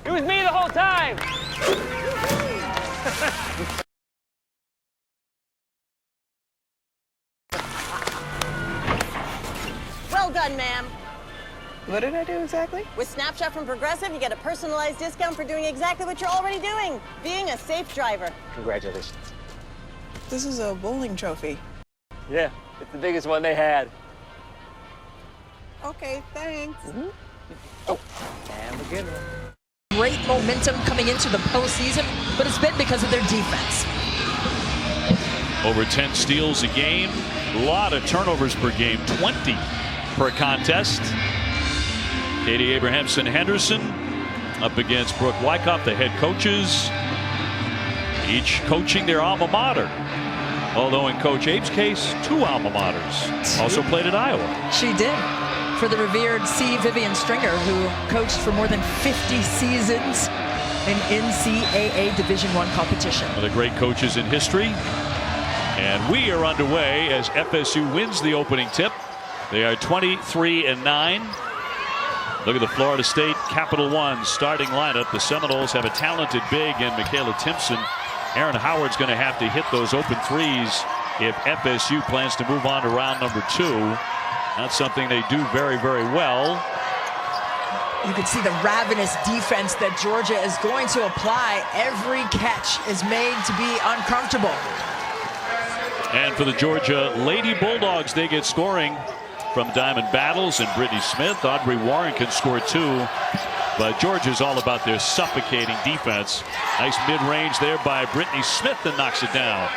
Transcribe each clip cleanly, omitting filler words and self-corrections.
It was me the whole time. Well done, ma'am. What did I do exactly? With Snapshot from Progressive, you get a personalized discount for doing exactly what you're already doing, being a safe driver. Congratulations. This is a bowling trophy. Yeah, it's the biggest one they had. Okay, thanks. Oh, and we're good. Great momentum coming into the postseason, but it's been because of their defense. Over 10 steals a game, a lot of turnovers per game, 20 per contest. Katie Abrahamson-Henderson up against Brooke Wyckoff, the head coaches, each coaching their alma mater. Although in Coach Abe's case, 2 alma maters. Also played at Iowa. She did. For the revered C. Vivian Stringer, who coached for more than 50 seasons in NCAA Division I competition. One of the great coaches in history. And we are underway as FSU wins the opening tip. They are 23-9. Look at the Florida State Capital One starting lineup. The Seminoles have a talented big in Michaela Timpson. Aaron Howard's going to have to hit those open threes if FSU plans to move on to round number 2. That's something they do very, very well. You can see the ravenous defense that Georgia is going to apply. Every catch is made to be uncomfortable. And for the Georgia Lady Bulldogs, they get scoring from Diamond Battles and Brittany Smith. Audrey Warren can score 2. But Georgia's all about their suffocating defense. Nice mid-range there by Brittany Smith that knocks it down.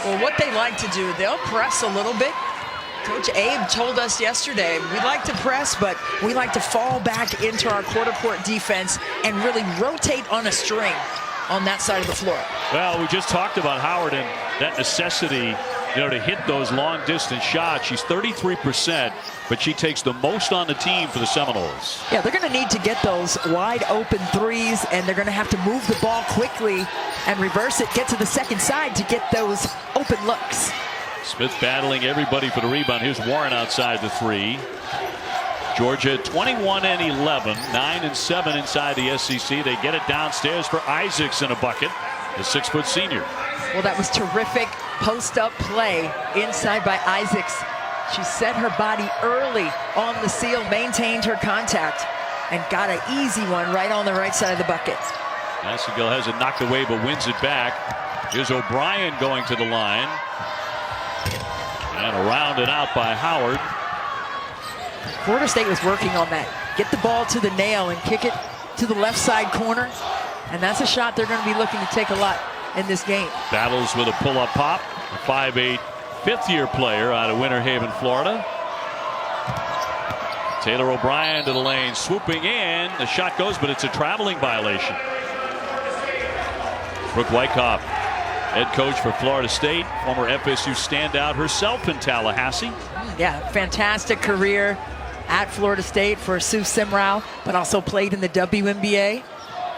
Well, what they like to do, they'll press a little bit. Coach Abe told us yesterday, we like to press, but we like to fall back into our quarter court defense and really rotate on a string on that side of the floor. Well, we just talked about Howard and that necessity, to hit those long distance shots. She's 33%, but she takes the most on the team for the Seminoles. Yeah, they're going to need to get those wide open threes, and they're going to have to move the ball quickly and reverse it, get to the second side to get those open looks. Smith battling everybody for the rebound. Here's Warren outside the 3. Georgia 21-11, 9-7 inside the SEC. They get it downstairs for Isaacs in a bucket, the 6-foot senior. Well, that was terrific post-up play inside by Isaacs. She set her body early on the seal, maintained her contact, and got an easy one right on the right side of the bucket. Massengill has it knocked away but wins it back. Here's O'Brien going to the line. And rounded out by Howard. Florida State was working on that. Get the ball to the nail and kick it to the left side corner. And that's a shot they're going to be looking to take a lot in this game. Battles with a pull-up pop. A 5'8", fifth-year player out of Winter Haven, Florida. Taylor O'Brien to the lane, swooping in. The shot goes, but it's a traveling violation. Brooke Wyckoff, head coach for Florida State, former FSU standout herself in Tallahassee. Yeah, fantastic career at Florida State for Sue Simrau, but also played in the WNBA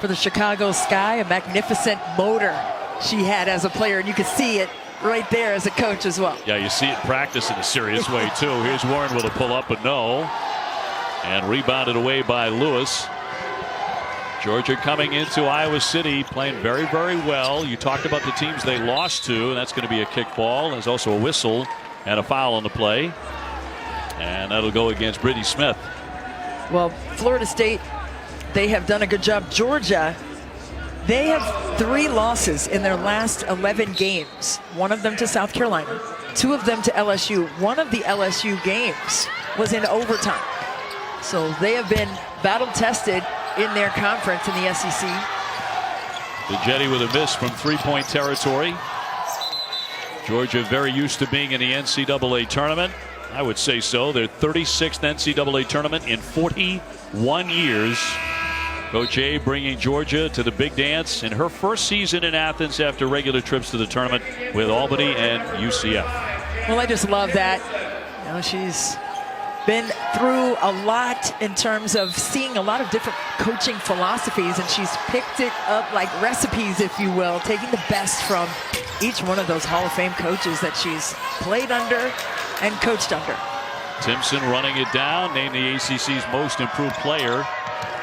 for the Chicago Sky. A magnificent motor she had as a player, and you can see it right there as a coach as well. Yeah, you see it practice in a serious way too. Here's Warren with a pull up, but no. And rebounded away by Lewis. Georgia coming into Iowa City playing very, very well. You talked about the teams they lost to, and that's going to be a kick ball. There's also a whistle and a foul on the play. And that'll go against Brittany Smith. Well, Florida State, they have done a good job. Georgia, they have 3 losses in their last 11 games. One of them to South Carolina, 2 of them to LSU. One of the LSU games was in overtime. So they have been battle tested in their conference in the SEC. The Jetty with a miss from 3-point territory. Georgia very used to being in the NCAA tournament. I would say so. Their 36th NCAA tournament in 41 years. Coach A bringing Georgia to the big dance in her first season in Athens after regular trips to the tournament with Albany and UCF. Well, I just love that. You know, she's been through a lot in terms of seeing a lot of different coaching philosophies, and she's picked it up like recipes, if you will, taking the best from each one of those Hall of Fame coaches that she's played under and coached under. Timpson running it down, named the ACC's most improved player.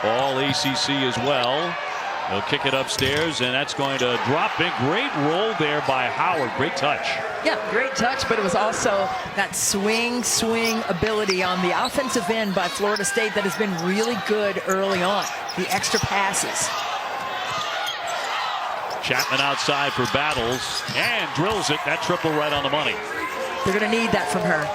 all ACC as well. They'll kick it upstairs, and that's going to drop in. Great roll there by Howard. Great touch. Yeah, great touch, but it was also that swing ability on the offensive end by Florida State that has been really good early on. The extra passes. Chapman outside for Battles and drills it. That triple right on the money. They're going to need that from her.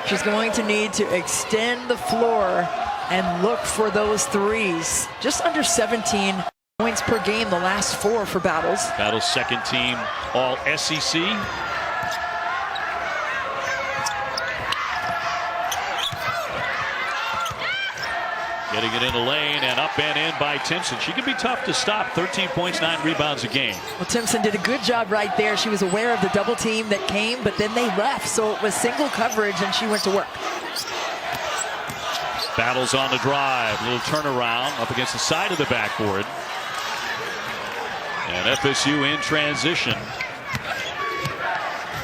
She's going to need to extend the floor and look for those threes. Just under 17 points per game the last 4 for Battles. Battles second team all SEC. Getting it in the lane and up and in by Timpson. She can be tough to stop. 13 points, 9 rebounds a game. Well, Timpson did a good job right there. She was aware of the double team that came, but then they left, so it was single coverage and she went to work. Battles on the drive. Little turnaround up against the side of the backboard. And FSU in transition.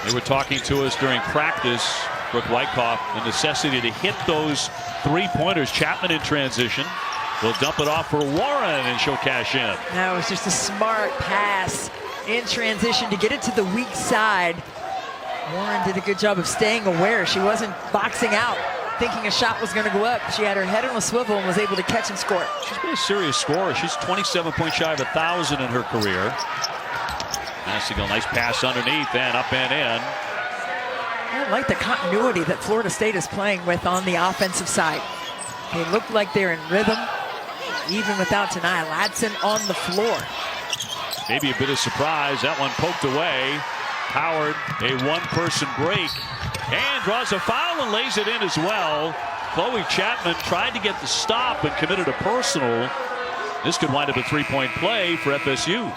They were talking to us during practice, Brooke Wyckoff, the necessity to hit those 3-pointers. Chapman in transition will dump it off for Warren, and she'll cash in. That was just a smart pass in transition to get it to the weak side. Warren did a good job of staying aware. She wasn't boxing out, thinking a shot was going to go up. She had her head on a swivel and was able to catch and score. She's been a serious scorer. She's 27 points shy of 1,000 in her career. Massigal, nice pass underneath and up and in. I like the continuity that Florida State is playing with on the offensive side. They look like they're in rhythm, even without Tanai Ladson on the floor. Maybe a bit of surprise. That one poked away. Howard, a one-person break, and draws a foul and lays it in as well. Chloe Chapman tried to get the stop and committed a personal. This could wind up a 3-point play for FSU.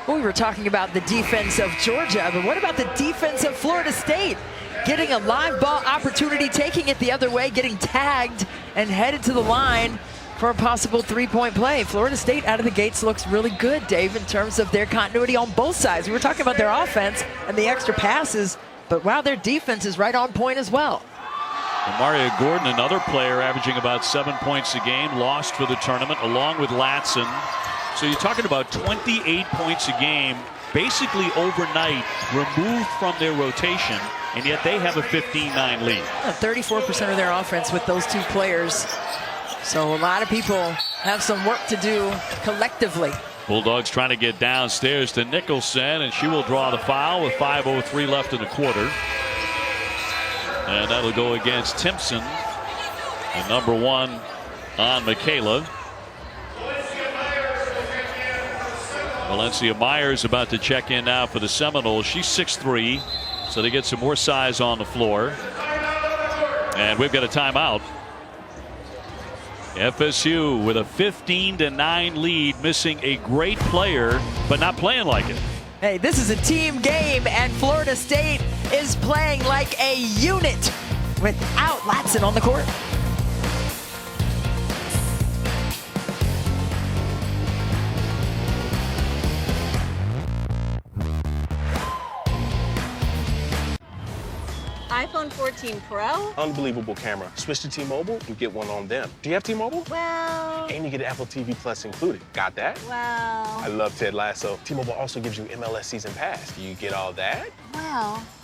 Well, we were talking about the defense of Georgia, but what about the defense of Florida State? Getting a live ball opportunity, taking it the other way, getting tagged and headed to the line for a possible 3-point play. Florida State out of the gates looks really good, Dave, in terms of their continuity on both sides. We were talking about their offense and the extra passes, but wow, their defense is right on point as well. Maria Gordon, another player averaging about 7 points a game, lost for the tournament along with Latson. So you're talking about 28 points a game, basically overnight, removed from their rotation, and yet they have a 15-9 lead. 34% of their offense with those 2 players. So a lot of people have some work to do collectively. Bulldogs trying to get downstairs to Nicholson, and she will draw the foul with 5:03 left in the quarter. And that'll go against Timpson, and number 1 on Michaela. Valencia Myers about to check in now for the Seminoles. She's 6'3", so they get some more size on the floor. And we've got a timeout. FSU with a 15-9 lead, missing a great player, but not playing like it. Hey, this is a team game, and Florida State is playing like a unit without Latson on the court. iPhone 14 Pro? Unbelievable camera. Switch to T-Mobile and get one on them. Do you have T-Mobile? Well... And you get Apple TV Plus included. Got that? Well... I love Ted Lasso. T-Mobile also gives you MLS Season Pass. Do you get all that? Well...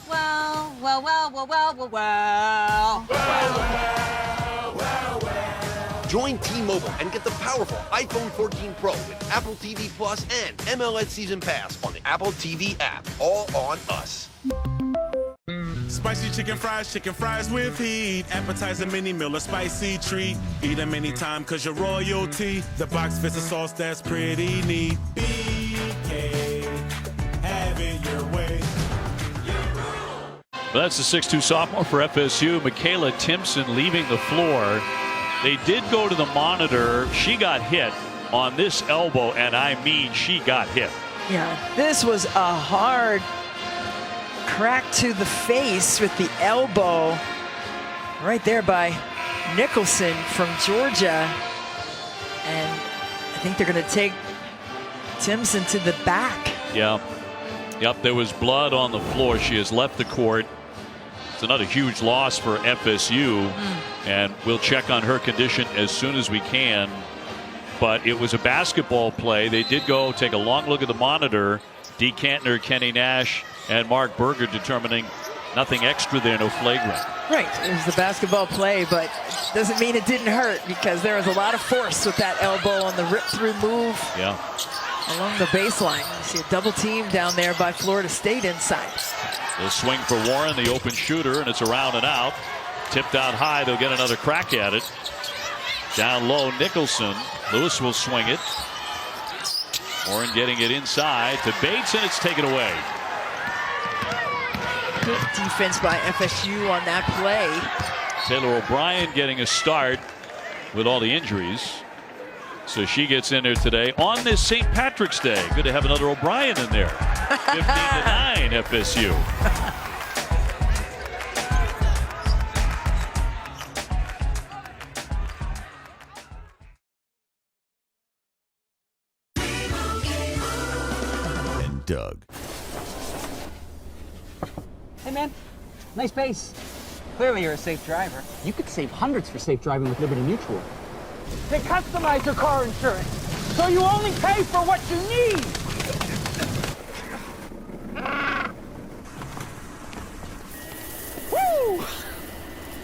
Join T-Mobile and get the powerful iPhone 14 Pro with Apple TV Plus and MLS Season Pass on the Apple TV app. All on us. Spicy chicken fries with heat. Appetizer, mini meal, a spicy treat. Eat them anytime cause you're royalty. The box fits a sauce that's pretty neat. BK, have it your way. Well, that's the 6'2" sophomore for FSU, Michaela Timpson, leaving the floor. They did go to the monitor. She got hit on this elbow, and I mean she got hit. Yeah, this was a hard crack to the face with the elbow right there by Nicholson from Georgia. And I think they're going to take Timpson to the back. Yeah. Yep, there was blood on the floor. She has left the court. It's another huge loss for FSU. And we'll check on her condition as soon as we can. but it was a basketball play. They did go take a long look at the monitor. Dee Cantner, Kenny Nash, and Mark Berger determining nothing extra there, no flagrant. Right, it was the basketball play, but doesn't mean it didn't hurt because there was a lot of force with that elbow on the rip-through move. Yeah. Along the baseline. You see a double team down there by Florida State inside. They'll swing for Warren, the open shooter, and it's around and out. Tipped out high, they'll get another crack at it. Down low, Nicholson. Lewis will swing it. Warren getting it inside to Bates, and it's taken away. Good defense by FSU on that play. Taylor O'Brien getting a start with all the injuries. So she gets in there today on this St. Patrick's Day. Good to have another O'Brien in there. 15-9 FSU. And Doug. Hey man, nice base. Clearly you're a safe driver. You could save hundreds for safe driving with Liberty Mutual. They customize your car insurance, so you only pay for what you need. Woo!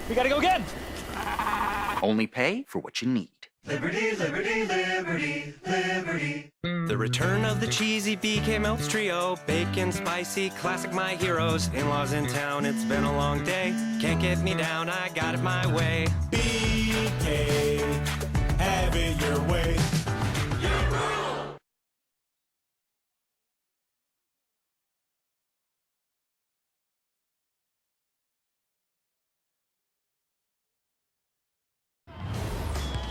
We gotta go again. Only pay for what you need. Liberty, liberty, liberty, liberty. The return of the cheesy BK Melts Trio. Bacon, spicy, classic my heroes. In-laws in town, it's been a long day. Can't get me down, I got it my way. BK, have it your way.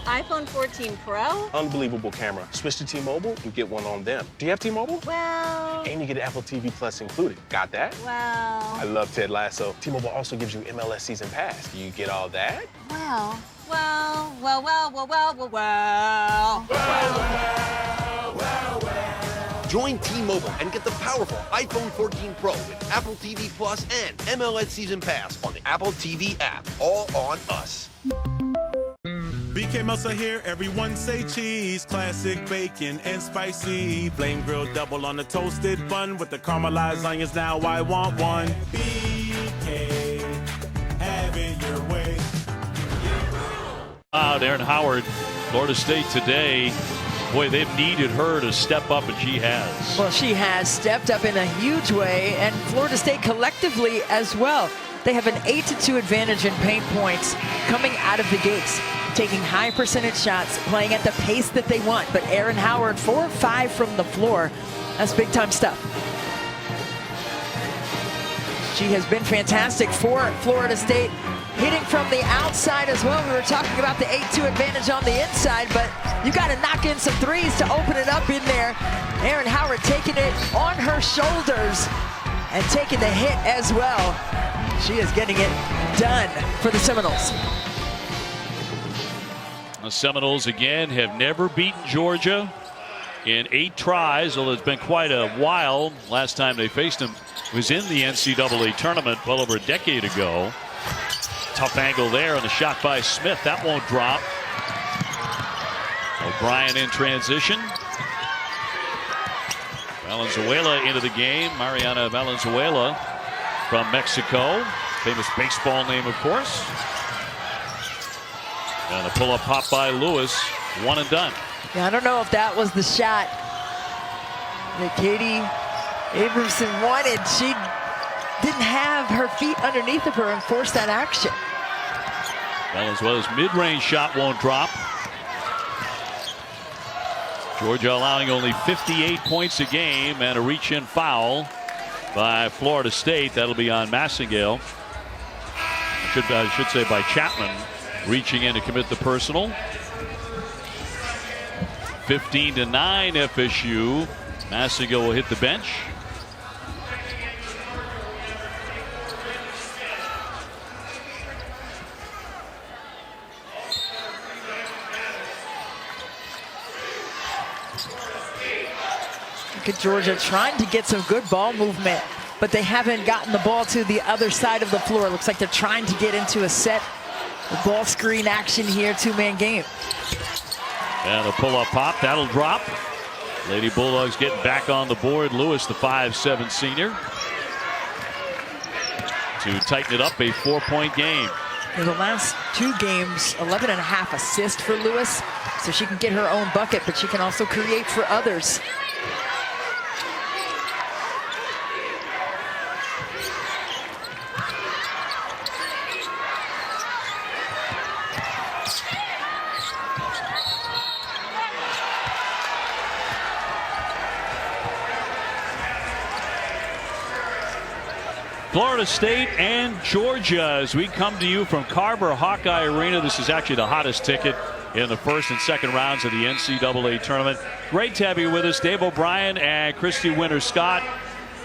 iPhone 14 Pro? Unbelievable camera. Switch to T-Mobile, you get one on them. Do you have T-Mobile? Well... And you get Apple TV Plus included. Got that? Well... I love Ted Lasso. T-Mobile also gives you MLS Season Pass. You get all that? Well... Join T-Mobile and get the powerful iPhone 14 Pro with Apple TV Plus and MLS Season Pass on the Apple TV app. All on us. BK Melts are here, everyone say cheese. Classic bacon and spicy. Flame grilled double on the toasted bun with the caramelized onions. Now I want one. BK, have it your way. Aaron Howard, Florida State today. Boy, they've needed her to step up, and she has. Well, she has stepped up in a huge way, and Florida State collectively as well. They have an 8-2 advantage in paint points coming out of the gates, taking high percentage shots, playing at the pace that they want. But Aaron Howard, 4 of 5 from the floor. That's big time stuff. She has been fantastic for Florida State, hitting from the outside as well. We were talking about the 8-2 advantage on the inside, but you got to knock in some threes to open it up in there. Aaron Howard taking it on her shoulders and taking the hit as well. She is getting it done for the Seminoles. The Seminoles again have never beaten Georgia in 8 tries, although it's been quite a while. Last time they faced them was in the NCAA tournament well over a decade ago. Tough angle there on the shot by Smith. That won't drop. O'Brien in transition. Valenzuela into the game. Mariana Valenzuela from Mexico. Famous baseball name, of course. And a pull-up pop by Lewis. One and done. Yeah, I don't know if that was the shot that Katie Abramson wanted. She didn't have her feet underneath of her and forced that action. Valenzuela's mid-range shot won't drop. Georgia allowing only 58 points a game, and a reach-in foul by Florida State. That'll be on Massengale. I should say by Chapman, reaching in to commit the personal. 15-9 FSU. Massengale will hit the bench. Look at Georgia trying to get some good ball movement, but they haven't gotten the ball to the other side of the floor. Looks like they're trying to get into a set of ball screen action here, 2-man game. And a pull-up pop. That'll drop. Lady Bulldogs getting back on the board. Lewis, the 5'7" senior, to tighten it up, a 4-point game. In the last 2 games, 11.5 assists for Lewis. So she can get her own bucket, but she can also create for others. Florida State and Georgia as we come to you from Carver Hawkeye Arena. This is actually the hottest ticket in the first and second rounds of the NCAA tournament. Great to have you with us, Dave O'Brien and Christy Winter-Scott.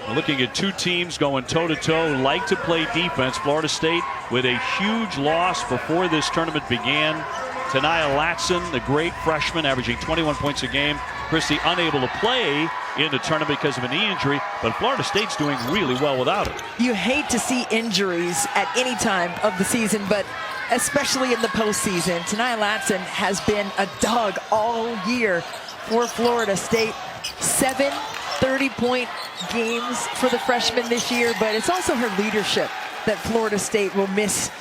We're looking at 2 teams going toe-to-toe, like to play defense. Florida State with a huge loss before this tournament began. Tanaya Latson, the great freshman, averaging 21 points a game. Christy unable to play in the tournament because of a knee injury, but Florida State's doing really well without it. You hate to see injuries at any time of the season, but especially in the postseason. Tanaya Latson has been a dog all year for Florida State. 7 30-point games for the freshman this year, but it's also her leadership that Florida State will miss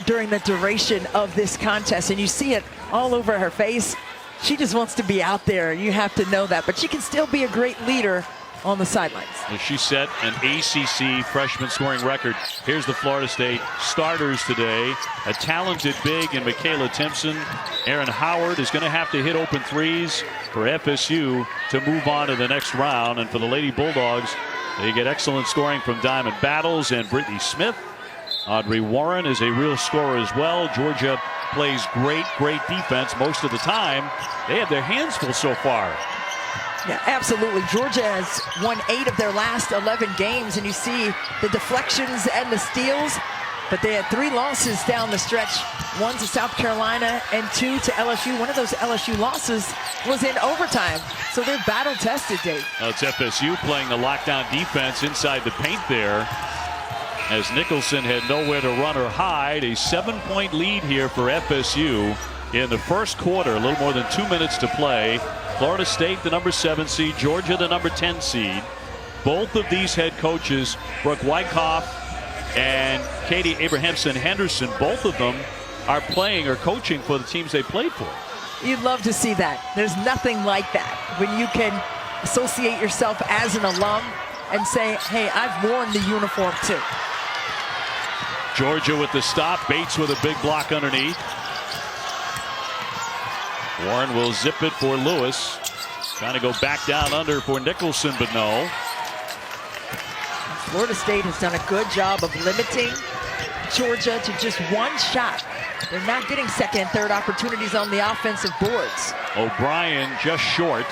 during the duration of this contest, and you see it all over her face. She just wants to be out there. You have to know that, but she can still be a great leader on the sidelines. She set an ACC freshman scoring record. Here's the Florida State starters today. A talented big in Michaela Timpson. Aaron Howard is going to have to hit open threes for FSU to move on to the next round. And for the Lady Bulldogs, they get excellent scoring from Diamond Battles and Brittany Smith. Audrey Warren is a real scorer as well. Georgia plays great defense most of the time. They have their hands full so far. Yeah, absolutely. Georgia has won 8 of their last 11 games, and you see the deflections and the steals, but they had 3 losses down the stretch. 1 to South Carolina and 2 to LSU. One of those LSU losses was in overtime, so they're battle tested, Dave. It's FSU playing the lockdown defense inside the paint there, as Nicholson had nowhere to run or hide. A 7-point lead here for FSU in the first quarter. A little more than 2 minutes to play. Florida State, the number 7 seed. Georgia, the number 10 seed. Both of these head coaches, Brooke Wyckoff and Katie Abrahamson Henderson, both of them are playing or coaching for the teams they played for. You'd love to see that. There's nothing like that when you can associate yourself as an alum and say, hey, I've worn the uniform too. Georgia with the stop. Bates with a big block underneath. Warren will zip it for Lewis. Trying to go back down under for Nicholson, but no. Florida State has done a good job of limiting Georgia to just 1 shot. They're not getting second and third opportunities on the offensive boards. O'Brien just short.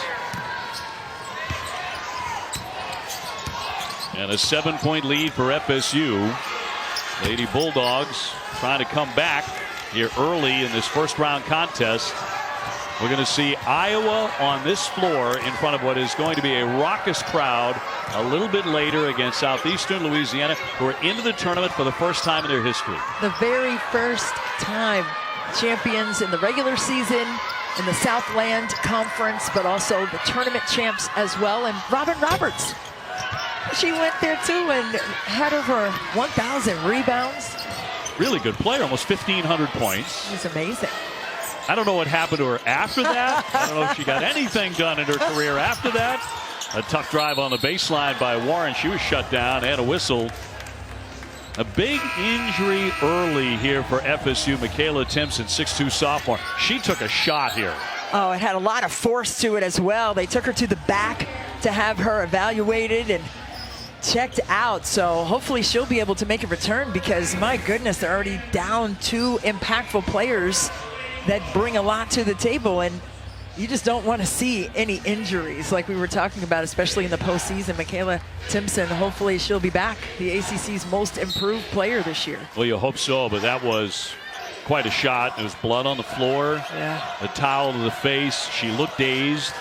And a 7-point lead for FSU. Lady Bulldogs trying to come back here early in this first round contest. We're going to see Iowa on this floor in front of what is going to be a raucous crowd a little bit later against Southeastern Louisiana, who are into the tournament for the first time in their history. The very first time. Champions in the regular season, in the Southland Conference, but also the tournament champs as well. And Robin Roberts, she went there too and had over 1,000 rebounds. Really good player, almost 1,500 points. She's amazing. I don't know what happened to her after that. I don't know if she got anything done in her career after that. A tough drive on the baseline by Warren. She was shut down and a whistle. A big injury early here for FSU. Michaela Timpson, 6'2" sophomore. She took a shot here. Oh, it had a lot of force to it as well. They took her to the back to have her evaluated and checked out. So hopefully she'll be able to make a return, because my goodness, they're already down 2 impactful players that bring a lot to the table, and you just don't want to see any injuries like we were talking about, especially in the postseason. Michaela Timpson, hopefully she'll be back, the ACC's most improved player this year. Well, you hope so, but that was quite a shot. There was blood on the floor, a towel to the face. She looked dazed,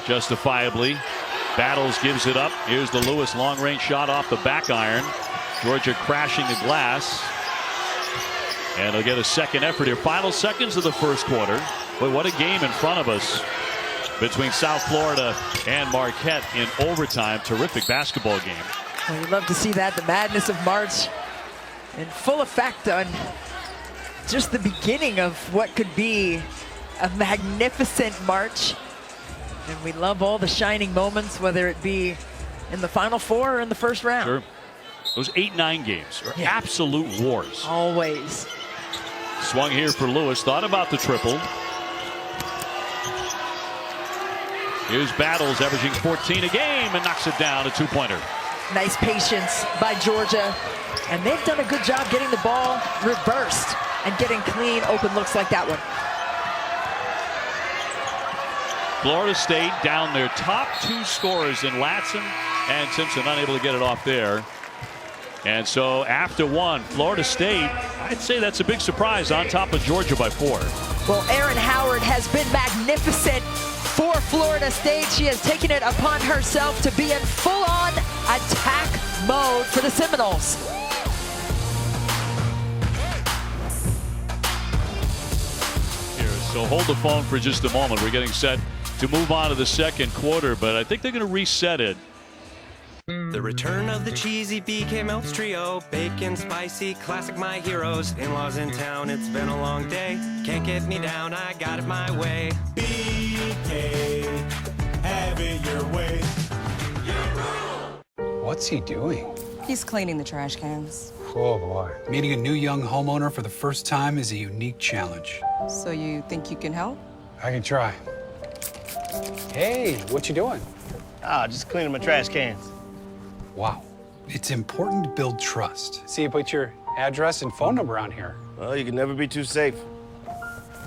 justifiably. Battles gives it up. Here's the Lewis long-range shot off the back iron. Georgia crashing the glass. And they'll get a second effort here. Final seconds of the first quarter. Boy, what a game in front of us between South Florida and Marquette in overtime. Terrific basketball game. Well, you'd love to see that. The madness of March in full effect on just the beginning of what could be a magnificent March. And we love all the shining moments, whether it be in the Final Four or in the first round. Sure. Those 8-9 games are absolute wars. Always. Swung here for Lewis. Thought about the triple. Here's Battles averaging 14 a game and knocks it down, a two-pointer. Nice patience by Georgia. And they've done a good job getting the ball reversed and getting clean open looks like that one. Florida State down their top two scorers in Latson and Simpson, unable to get it off there. And so after one, Florida State, I'd say that's a big surprise, on top of Georgia by 4. Well, Erin Howard has been magnificent for Florida State. She has taken it upon herself to be in full-on attack mode for the Seminoles. So hold the phone for just a moment. We're getting set to move on to the second quarter, but I think they're going to reset it. The return of the cheesy BK Melts trio. Bacon, spicy, classic my heroes. In-laws in town, it's been a long day. Can't get me down, I got it my way. BK, have it your way. What's he doing? He's cleaning the trash cans. Oh boy. Meeting a new young homeowner for the first time is a unique challenge. So you think you can help? I can try. Hey, what you doing? Just cleaning my trash cans. Wow. It's important to build trust. See, you put your address and phone number on here. Well, you can never be too safe.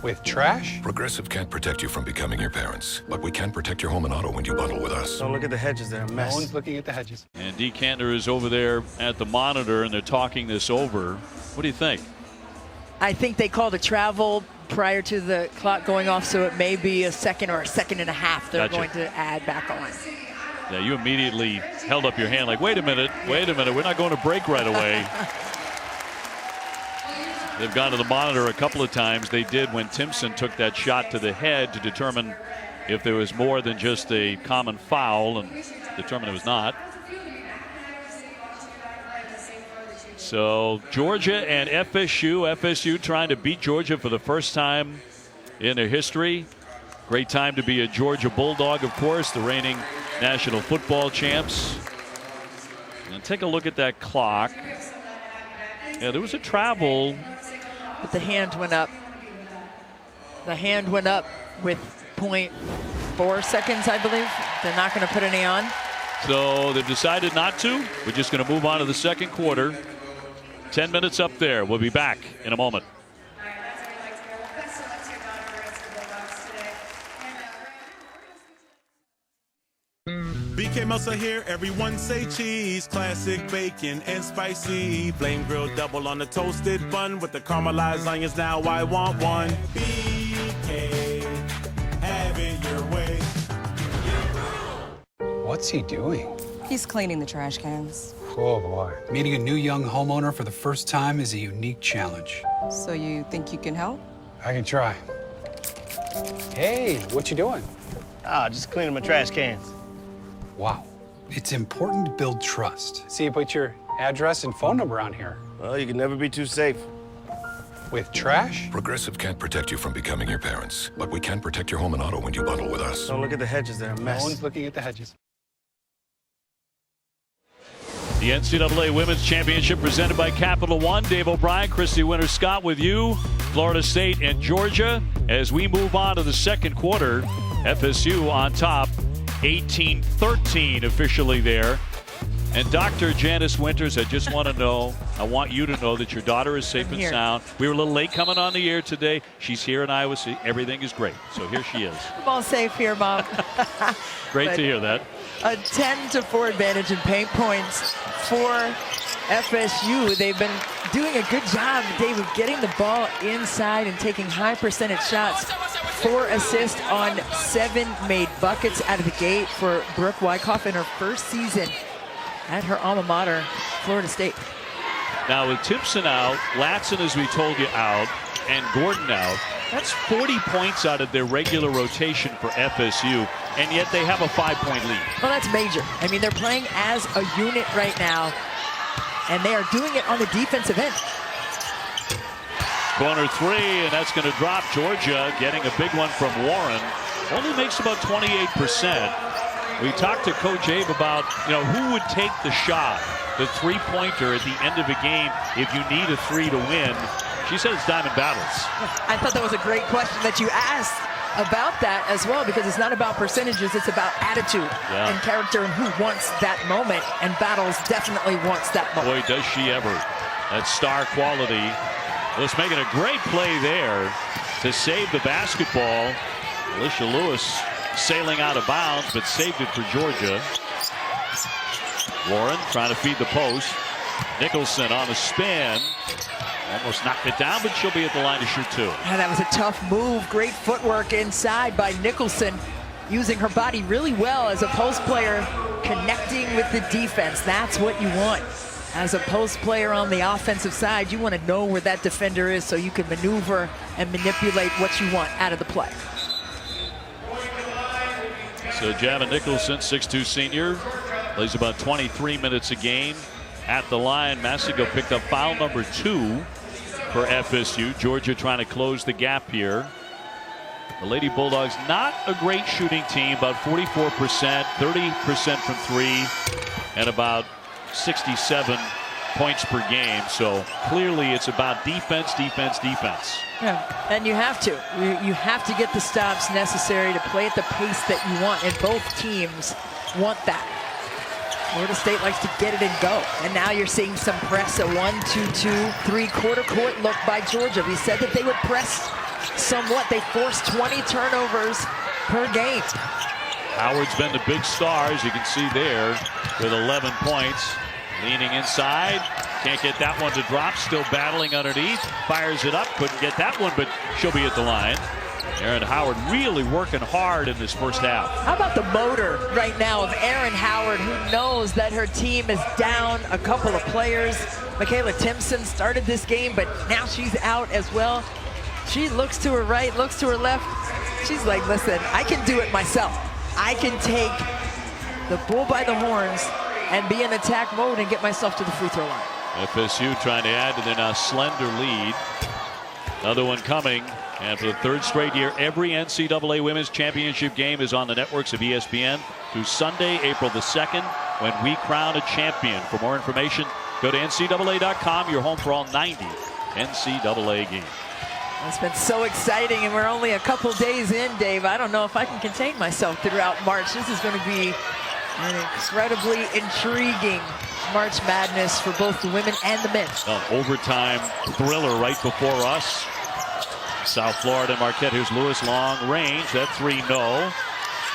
With trash? Progressive can't protect you from becoming your parents, but we can protect your home and auto when you bundle with us. Don't look at the hedges, they're a mess. No one's looking at the hedges. And Dee Cantor is over there at the monitor, and they're talking this over. What do you think? I think they called a travel prior to the clock going off, so it may be a second or a second and a half they're going to add back on. Yeah, you immediately held up your hand like, wait a minute, we're not going to break right away. They've gone to the monitor a couple of times. They did when Timpson took that shot to the head to determine if there was more than just a common foul, and determined it was not. So Georgia and FSU trying to beat Georgia for the first time in their history. Great time to be a Georgia Bulldog, of course, the reigning national football champs. And take a look at that clock. Yeah, there was a travel. But the hand went up. The hand went up with 0.4 seconds, I believe. They're not going to put any on. So they've decided not to. We're just going to move on to the second quarter. 10 minutes up there. We'll be back in a moment. BK Melts are here, everyone say cheese. Classic bacon and spicy. Flame grilled double on the toasted bun with the caramelized onions. Now I want one. BK, have it your way. What's he doing? He's cleaning the trash cans. Oh boy. Meeting a new young homeowner for the first time is a unique challenge. So you think you can help? I can try. Hey, what you doing? Just cleaning my trash cans. Wow. It's important to build trust. See, you put your address and phone number on here. Well, you can never be too safe. With trash? Progressive can't protect you from becoming your parents, but we can protect your home and auto when you bundle with us. Don't look at the hedges, they're a mess. No one's looking at the hedges. The NCAA Women's Championship presented by Capital One. Dave O'Brien, Christy Winter-Scott with you. Florida State and Georgia. As we move on to the second quarter, FSU on top, 18-13 officially there. And Dr. Janice Winters, I just want to know, I want you to know that your daughter is safe and sound. We were a little late coming on the air today. She's here in Iowa City. Everything is great. So here she is. I'm all safe here, Mom. Great to hear that. A 10-4 advantage in paint points for FSU. They've been doing a good job, Dave, of getting the ball inside and taking high percentage shots. 4 assists on 7 made buckets out of the gate for Brooke Wyckoff in her first season at her alma mater, Florida State. Now with Timpson out, Latson, as we told you, out, and Gordon out, that's 40 points out of their regular rotation for FSU, and yet they have a 5-point lead. Well, that's major. I mean, they're playing as a unit right now, and they are doing it on the defensive end. Corner three, and that's going to drop. Georgia getting a big one from Warren. Only makes about 28%. We talked to Coach Abe about, who would take the shot, the three-pointer at the end of a game if you need a three to win. She said it's Diamond Battles. I thought that was a great question that you asked about that as well, because it's not about percentages, it's about attitude and character and who wants that moment, and Battles definitely wants that moment. Boy, does she ever. That star quality. Lewis making a great play there to save the basketball. Alicia Lewis sailing out of bounds, but saved it for Georgia. Warren trying to feed the post. Nicholson on the spin. Almost knocked it down, but she'll be at the line to shoot two. Yeah, that was a tough move. Great footwork inside by Nicholson, using her body really well as a post player, connecting with the defense. That's what you want. As a post player on the offensive side, you want to know where that defender is so you can maneuver and manipulate what you want out of the play. So Javin Nicholson, 6'2" senior, plays about 23 minutes a game at the line. Massigo picked up foul number 2 for FSU. Georgia trying to close the gap here. The Lady Bulldogs, not a great shooting team, about 44%, 30% from 3, and about 67 points per game. So clearly it's about defense, defense, defense. Yeah, and you have to. You have to get the stops necessary to play at the pace that you want, and both teams want that. Florida State likes to get it and go. And now you're seeing some press, a 1-2-2, three-quarter court look by Georgia. We said that they would press somewhat. They forced 20 turnovers per game. Howard's been the big star, as you can see there, with 11 points. Leaning inside, can't get that one to drop, still battling underneath, fires it up, couldn't get that one, but she'll be at the line. Aaron Howard really working hard in this first half. How about the motor right now of Aaron Howard, who knows that her team is down a couple of players. Michaela Timpson started this game, but now she's out as well. She looks to her right, looks to her left. She's like, listen, I can do it myself. I can take the bull by the horns and be in attack mode and get myself to the free throw line. FSU trying to add to their now slender lead. Another one coming. And for the third straight year, every NCAA Women's Championship game is on the networks of ESPN through Sunday, April the 2nd, when we crown a champion. For more information, go to NCAA.com, your home for all 90 NCAA games. It's been so exciting, and we're only a couple days in, Dave. I don't know if I can contain myself throughout March. This is going to be an incredibly intriguing March Madness for both the women and the men. An overtime thriller right before us. South Florida, Marquette. Here's Lewis, long range. That 3, no.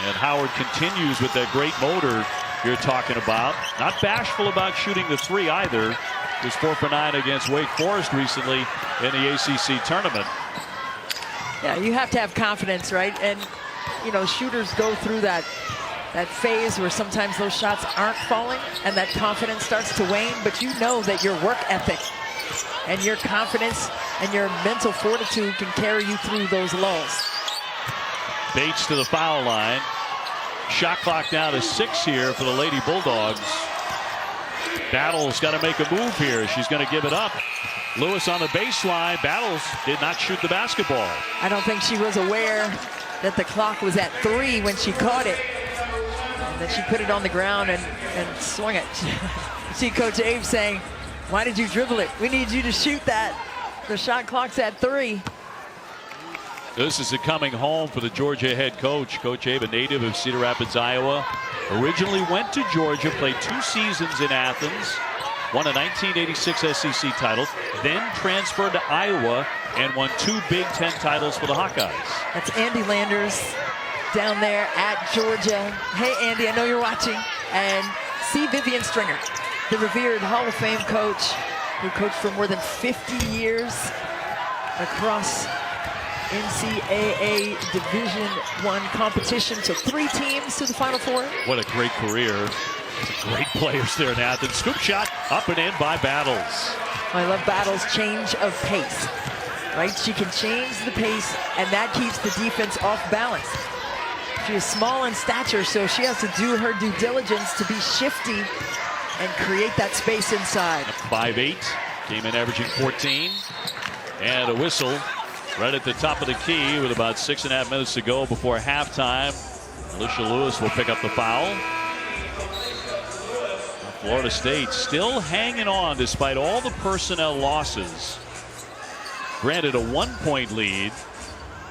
And Howard continues with that great motor you're talking about. Not bashful about shooting the 3 either. Was 4 for 9 against Wake Forest recently in the ACC tournament. Yeah, you have to have confidence, right? And, shooters go through that phase where sometimes those shots aren't falling and that confidence starts to wane, but you know that your work ethic and your confidence and your mental fortitude can carry you through those lulls. Bates to the foul line. Shot clock down to 6 here for the Lady Bulldogs. Battles got to make a move here. She's going to give it up. Lewis on the baseline. Battles did not shoot the basketball. I don't think she was aware that the clock was at 3 when she caught it. And then she put it on the ground and swung it. See Coach Abe saying, why did you dribble it? We need you to shoot that. The shot clock's at 3. This is a coming home for the Georgia head coach. Coach Abe, a native of Cedar Rapids, Iowa. Originally went to Georgia, played 2 seasons in Athens, won a 1986 SEC title, then transferred to Iowa and won 2 Big Ten titles for the Hawkeyes. That's Andy Landers down there at Georgia. Hey, Andy, I know you're watching. And see Vivian Stringer, the revered Hall of Fame coach who coached for more than 50 years across NCAA Division I competition. So 3 teams to the Final Four. What a great career. Great players there in Athens. Scoop shot up and in by Battles. I love Battle's change of pace, right? She can change the pace, and that keeps the defense off balance. She is small in stature, so she has to do her due diligence to be shifty and create that space inside. 5'8", came in averaging 14. And a whistle right at the top of the key with about 6.5 minutes to go before halftime. Alicia Lewis will pick up the foul. Florida State still hanging on despite all the personnel losses. Granted a 1-point lead.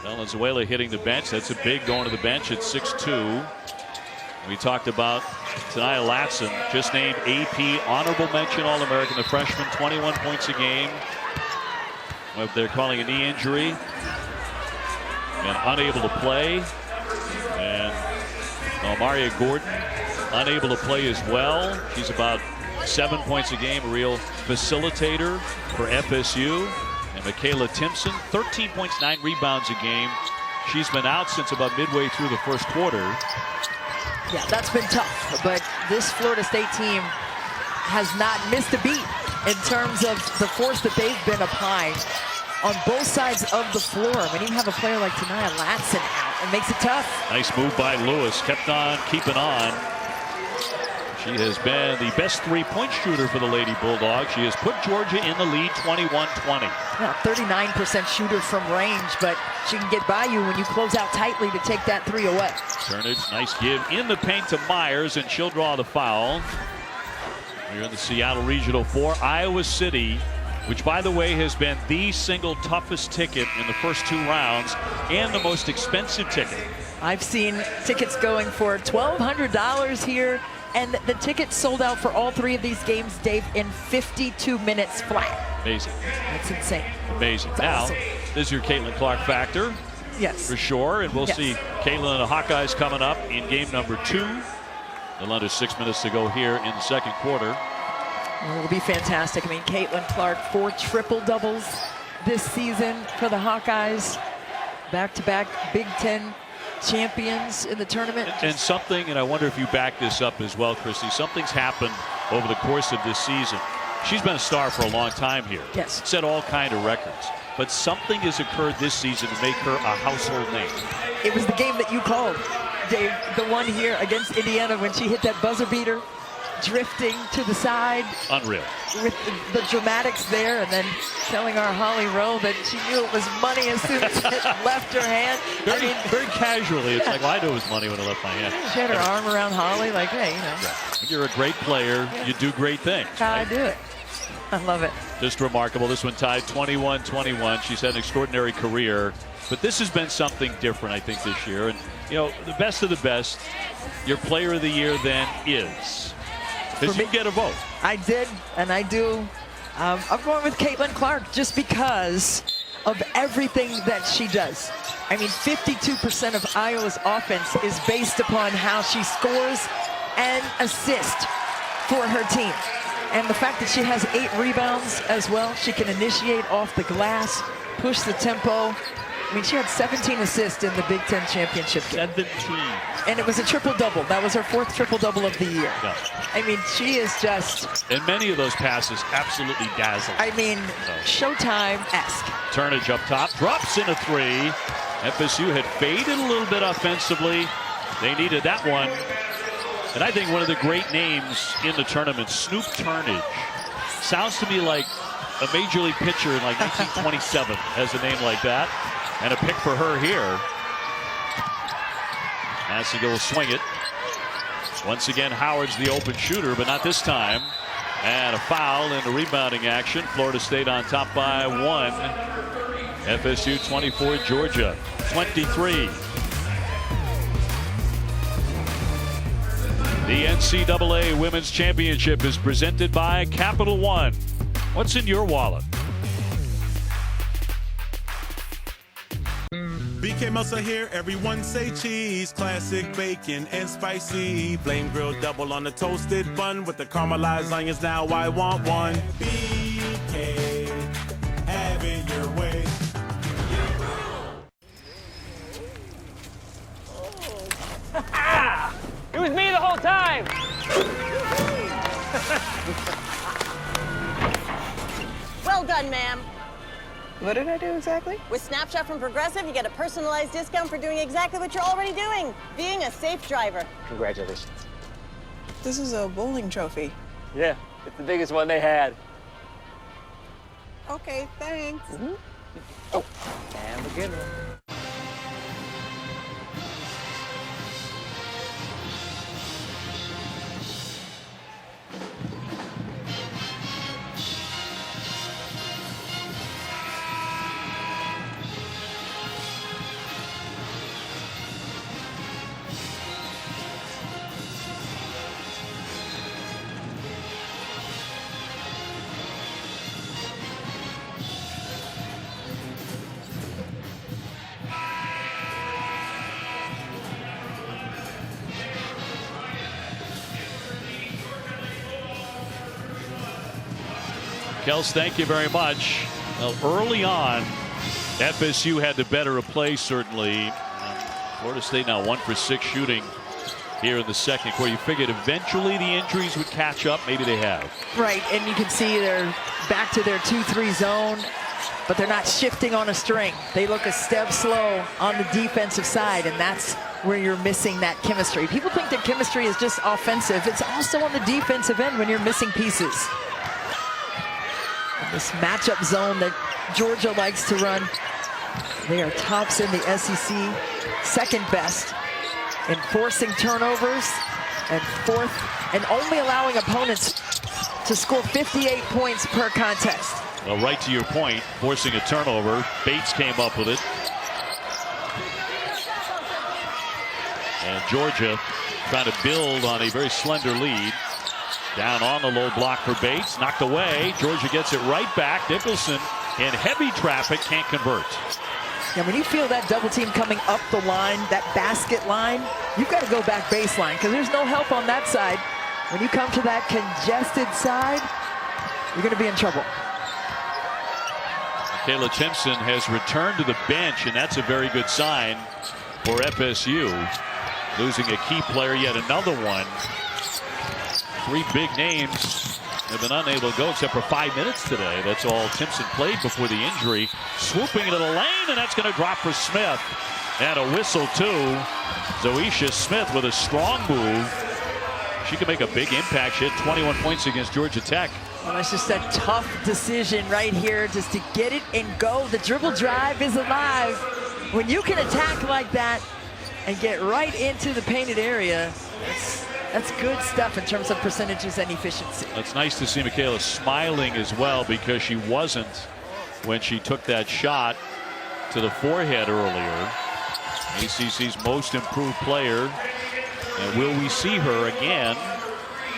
Valenzuela hitting the bench. That's a big going to the bench at 6'2". We talked about Tanaya Latson, just named AP honorable mention All-American, the freshman, 21 points a game. What they're calling a knee injury and unable to play. And Maria Gordon unable to play as well. She's about 7 points a game, a real facilitator for FSU. And Michaela Timpson, 13 points, 9 rebounds a game. She's been out since about midway through the first quarter. Yeah, that's been tough, but this Florida State team has not missed a beat in terms of the force that they've been applying on both sides of the floor. When you have a player like Tanaya Latson out, it makes it tough. Nice move by Lewis, kept on keeping on. She has been the best three-point shooter for the Lady Bulldogs. She has put Georgia in the lead 21-20. Yeah, 39% shooter from range, but she can get by you when you close out tightly to take that three away. Turnage, nice give in the paint to Myers, and she'll draw the foul. We're in the Seattle Regional 4. Iowa City, which by the way has been the single toughest ticket in the first 2 rounds and the most expensive ticket. I've seen tickets going for $1,200 here, and the tickets sold out for all 3 of these games, Dave, in 52 minutes flat. Amazing. That's insane. Amazing. That's now, awesome. This is your Caitlin Clark factor. Yes. For sure, and we'll see Caitlin and the Hawkeyes coming up in game number 2. A little under 6 minutes to go here in the second quarter. Well, it'll be fantastic. I mean, Caitlin Clark, 4 triple-doubles this season for the Hawkeyes. Back-to-back Big Ten champions in the tournament. And something, and I wonder if you back this up as well, Christy, something's happened over the course of this season. She's been a star for a long time here. Yes. Set all kind of records. But something has occurred this season to make her a household name. It was the game that you called, Dave, the one here against Indiana when she hit that buzzer beater, drifting to the side. Unreal. With the dramatics there, and then telling our Holly Rowe that she knew it was money as soon as it left her hand. Very casually, it's like, well, I knew it was money when it left my hand. She had her arm around Holly like, hey, you know. Yeah. You're a great player. You do great things. That's how I do it. I love it. Just remarkable. This one tied 21-21. She's had an extraordinary career. But this has been something different, I think, this year. And, you know, the best of the best, your player of the year then is. Because you get a vote. I did, and I do. I'm going with Caitlin Clark just because of everything that she does. I mean, 52% of Iowa's offense is based upon how she scores and assists for her team. And the fact that she has 8 rebounds as well, she can initiate off the glass, push the tempo. I mean, she had 17 assists in the Big Ten championship game. 17. And it was a triple-double. That was her 4th triple-double of the year. Yeah. I mean, she is just... And many of those passes absolutely dazzling. I mean, Showtime-esque. Turnage up top, drops in a 3. FSU had faded a little bit offensively. They needed that one. And I think one of the great names in the tournament, Snoop Turnage. Sounds to me like a major league pitcher in like 1927 has a name like that. And a pick for her here. Massinger will swing it. Once again, Howard's the open shooter, but not this time. And a foul in the rebounding action. Florida State on top by 1. FSU 24, Georgia 23. The NCAA Women's Championship is presented by Capital One. What's in your wallet? BK Meltzer here, everyone say cheese. Classic bacon and spicy. Flame grilled double on the toasted bun with the caramelized onions. Now I want one. BK, have it your way. It was me the whole time. done, ma'am. What did I do exactly? With Snapshot from Progressive, you get a personalized discount for doing exactly what you're already doing, being a safe driver. Congratulations. This is a bowling trophy. Yeah, it's the biggest one they had. Okay, thanks. Oh, and again one. Kels, thank you very much. Well, early on, FSU had the better of play, certainly. Florida State now 1 for 6 shooting here in the second quarter. You figured eventually the injuries would catch up. Maybe they have. Right, and you can see they're back to their 2-3 zone, but they're not shifting on a string. They look a step slow on the defensive side, and that's where you're missing that chemistry. People think that chemistry is just offensive. It's also on the defensive end when you're missing pieces. This matchup zone that Georgia likes to run, they are tops in the SEC, second best in forcing turnovers and fourth, and only allowing opponents to score 58 points per contest. Well, right to your point, forcing a turnover. Bates came up with it. And Georgia trying to build on a very slender lead. Down on the low block for Bates, knocked away. Georgia gets it right back. Nicholson in heavy traffic, can't convert. Yeah, when you feel that double team coming up the line, that basket line, you've got to go back baseline because there's no help on that side. When you come to that congested side, you're going to be in trouble. Kayla Timpson has returned to the bench, and that's a very good sign for FSU. Losing a key player, yet another one. 3 big names have been unable to go except for 5 minutes today. That's all Timpson played before the injury. Swooping into the lane, and that's going to drop for Smith. And a whistle, too. Zoisha Smith with a strong move. She can make a big impact. She had 21 points against Georgia Tech. Well, that's just a tough decision right here, just to get it and go. The dribble drive is alive. When you can attack like that and get right into the painted area, that's good stuff in terms of percentages and efficiency. It's nice to see Michaela smiling as well, because she wasn't when she took that shot to the forehead earlier. ACC's most improved player. And will we see her again?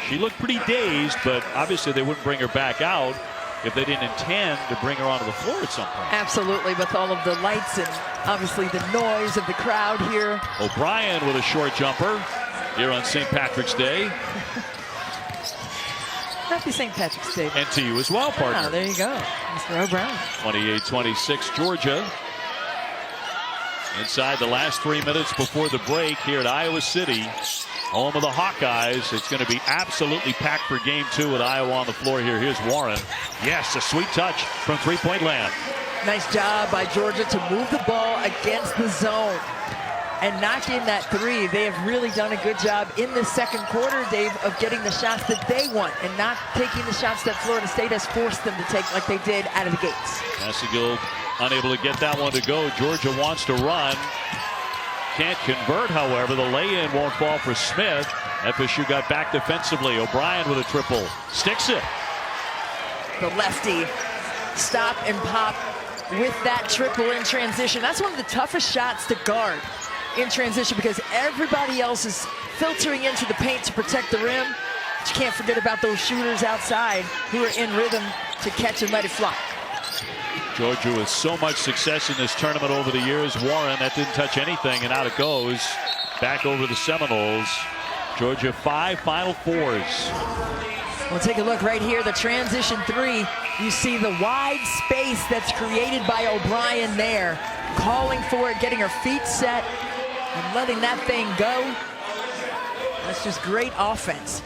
She looked pretty dazed, but obviously they wouldn't bring her back out if they didn't intend to bring her onto the floor at some point. Absolutely, with all of the lights and obviously the noise of the crowd here. O'Brien with a short jumper here on St. Patrick's Day. Happy St. Patrick's Day. And to you as well, partner. Oh, there you go, Mr. O'Brien. 28-26 Georgia. Inside the last 3 minutes before the break here at Iowa City, home of the Hawkeyes. It's going to be absolutely packed for game 2 with Iowa on the floor here. Here's Warren. Yes, a sweet touch from three-point land. Nice job by Georgia to move the ball against the zone and knock in that 3. They have really done a good job in the second quarter, Dave, of getting the shots that they want and not taking the shots that Florida State has forced them to take like they did out of the gates. Massagill unable to get that one to go. Georgia wants to run. Can't convert, however. The lay-in won't fall for Smith. FSU got back defensively. O'Brien with a triple. Sticks it. The lefty stop and pop with that triple in transition. That's one of the toughest shots to guard in transition because everybody else is filtering into the paint to protect the rim. But you can't forget about those shooters outside who are in rhythm to catch and let it fly. Georgia with so much success in this tournament over the years. Warren, that didn't touch anything, and out it goes. Back over the Seminoles. Georgia 5 Final Fours. We'll take a look right here. The transition 3. You see the wide space that's created by O'Brien there. Calling for it, getting her feet set, and letting that thing go. That's just great offense.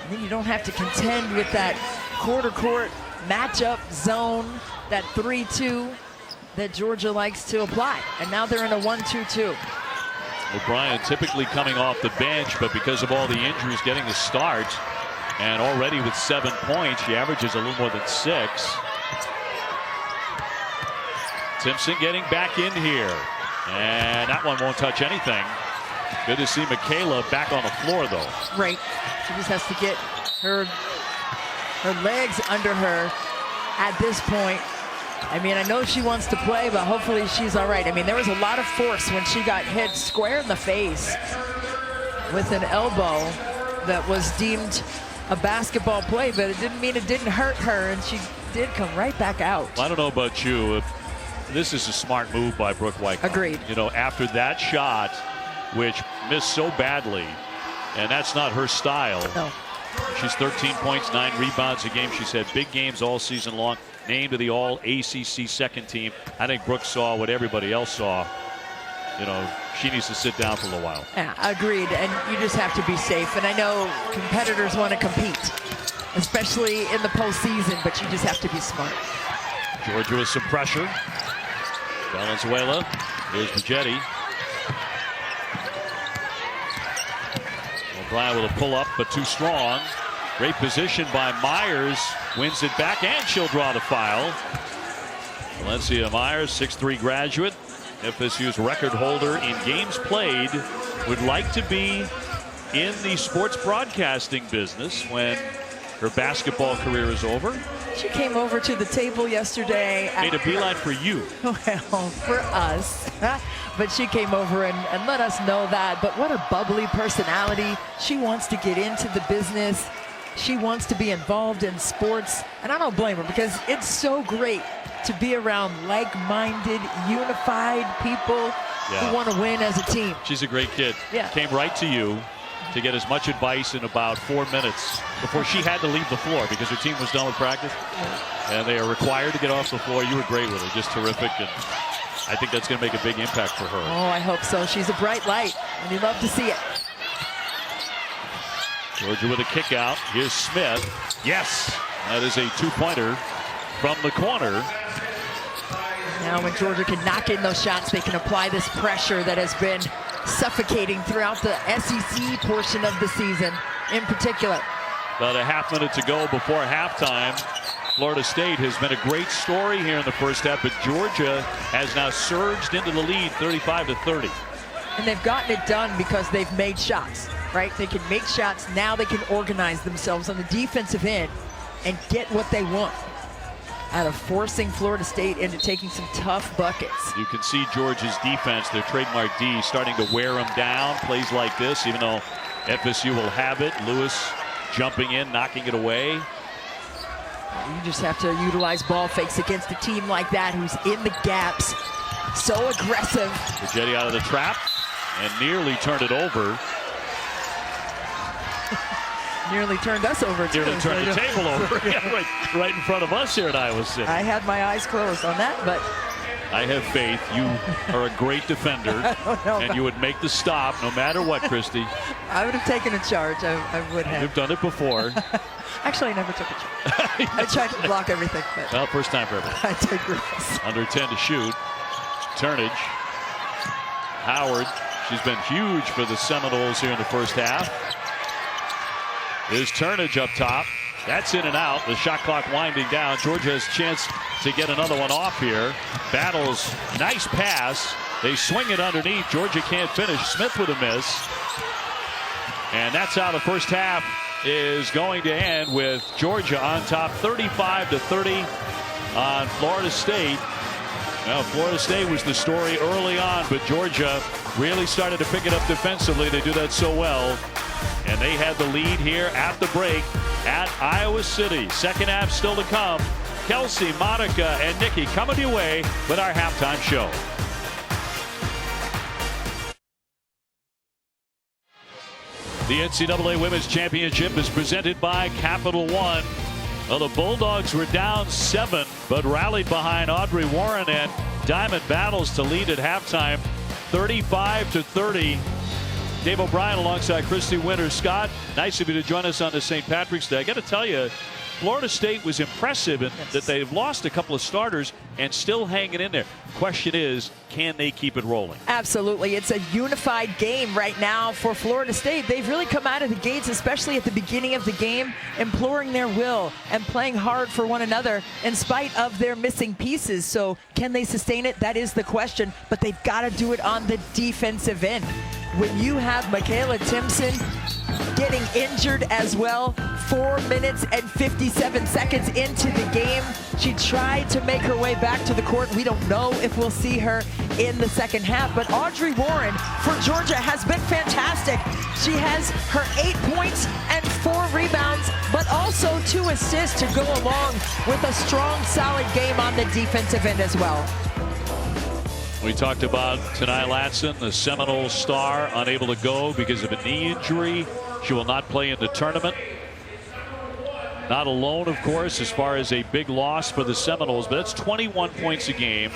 And then you don't have to contend with that quarter court matchup zone, that 3-2 that Georgia likes to apply. And now they're in a 1-2-2. O'Brien typically coming off the bench, but because of all the injuries, getting the start. And already with 7 points, she averages a little more than 6. Timpson getting back in here. And that one won't touch anything. Good to see Michaela back on the floor, though. Right. She just has to get her legs under her at this point. I mean, I know she wants to play, but hopefully she's all right. I mean, there was a lot of force when she got hit square in the face with an elbow that was deemed a basketball play, but it didn't mean it didn't hurt her, and she did come right back out. Well, I don't know about you. This is a smart move by Brooke White. Agreed. You know, after that shot, which missed so badly, and that's not her style. No. She's 13 points, 9 rebounds a game. She's had big games all season long. Named to the All-ACC second team. I think Brooke saw what everybody else saw. You know, she needs to sit down for a little while. Yeah, agreed. And you just have to be safe. And I know competitors want to compete, especially in the postseason, but you just have to be smart. Georgia with some pressure. Valenzuela. Here's Majetti. O'Brien with a pull up, but too strong. Great position by Myers. Wins it back, and she'll draw the foul. Valencia Myers, 6'3" graduate. FSU's record holder in games played. Would like to be in the sports broadcasting business when her basketball career is over. She came over to the table yesterday. Made a beeline for you. Well, for us. But she came over and let us know that. But what a bubbly personality. She wants to get into the business. She wants to be involved in sports. And I don't blame her, because it's so great to be around like-minded, unified people who want to win as a team. She's a great kid. Yeah. Came right to you to get as much advice in about 4 minutes before she had to leave the floor because her team was done with practice. And they are required to get off the floor. You were great with her, just terrific. And I think that's going to make a big impact for her. Oh, I hope so. She's a bright light, and you love to see it. Georgia with a kick out. Here's Smith. Yes, that is a two-pointer from the corner. Now when Georgia can knock in those shots, they can apply this pressure that has been suffocating throughout the SEC portion of the season in particular. About a half minute to go before halftime. Florida State has been a great story here in the first half, but Georgia has now surged into the lead 35-30. And they've gotten it done because they've made shots, right? They can make shots. Now they can organize themselves on the defensive end and get what they want out of forcing Florida State into taking some tough buckets. You can see Georgia's defense, their trademark D, starting to wear them down. Plays like this, even though FSU will have it. Lewis jumping in, knocking it away. You just have to utilize ball fakes against a team like that who's in the gaps. So aggressive. Majetti out of the trap and nearly turned it over. Nearly turned us over, too. Nearly turned the table over. Yeah, right in front of us here at Iowa City. I had my eyes closed on that, but I have faith. You are a great defender, and you would make the stop no matter what, Christy. I would have taken a charge. I would have. You've done it before. Actually, I never took a charge. I tried to block everything. But well, first time for everything. I took risks. Under 10 to shoot. Turnage. Howard. She's been huge for the Seminoles here in the first half. There's Turnage up top. That's in and out. The shot clock winding down. Georgia has a chance to get another one off here. Battles. Nice pass. They swing it underneath. Georgia can't finish. Smith with a miss. And that's how the first half is going to end, with Georgia on top 35-30 on Florida State. Now, Florida State was the story early on, but Georgia really started to pick it up defensively. They do that so well. And they had the lead here at the break at Iowa City. Second half still to come. Kelsey, Monica, and Nikki coming your way with our halftime show. The NCAA Women's Championship is presented by Capital One. Well, the Bulldogs were down 7, but rallied behind Audrey Warren and Diamond Battles to lead at halftime, 35-30. Dave O'Brien alongside Christy Winters. Scott, nice of you to join us on the St. Patrick's Day. I got to tell you, Florida State was impressive in that they've lost a couple of starters and still hanging in there. Question is, can they keep it rolling? Absolutely. It's a unified game right now for Florida State. They've really come out of the gates, especially at the beginning of the game, imploring their will and playing hard for one another in spite of their missing pieces. So can they sustain it? That is the question, but they've got to do it on the defensive end. When you have Michaela Timpson getting injured as well, 4 minutes and 57 seconds into the game, she tried to make her way back to the court. We don't know if we'll see her in the second half, but Audrey Warren for Georgia has been fantastic. She has her 8 points and 4 rebounds, but also 2 assists to go along with a strong, solid game on the defensive end as well. We talked about Tanai Latson, the Seminole star, unable to go because of a knee injury. She will not play in the tournament. Not alone, of course, as far as a big loss for the Seminoles, but that's 21 points a game.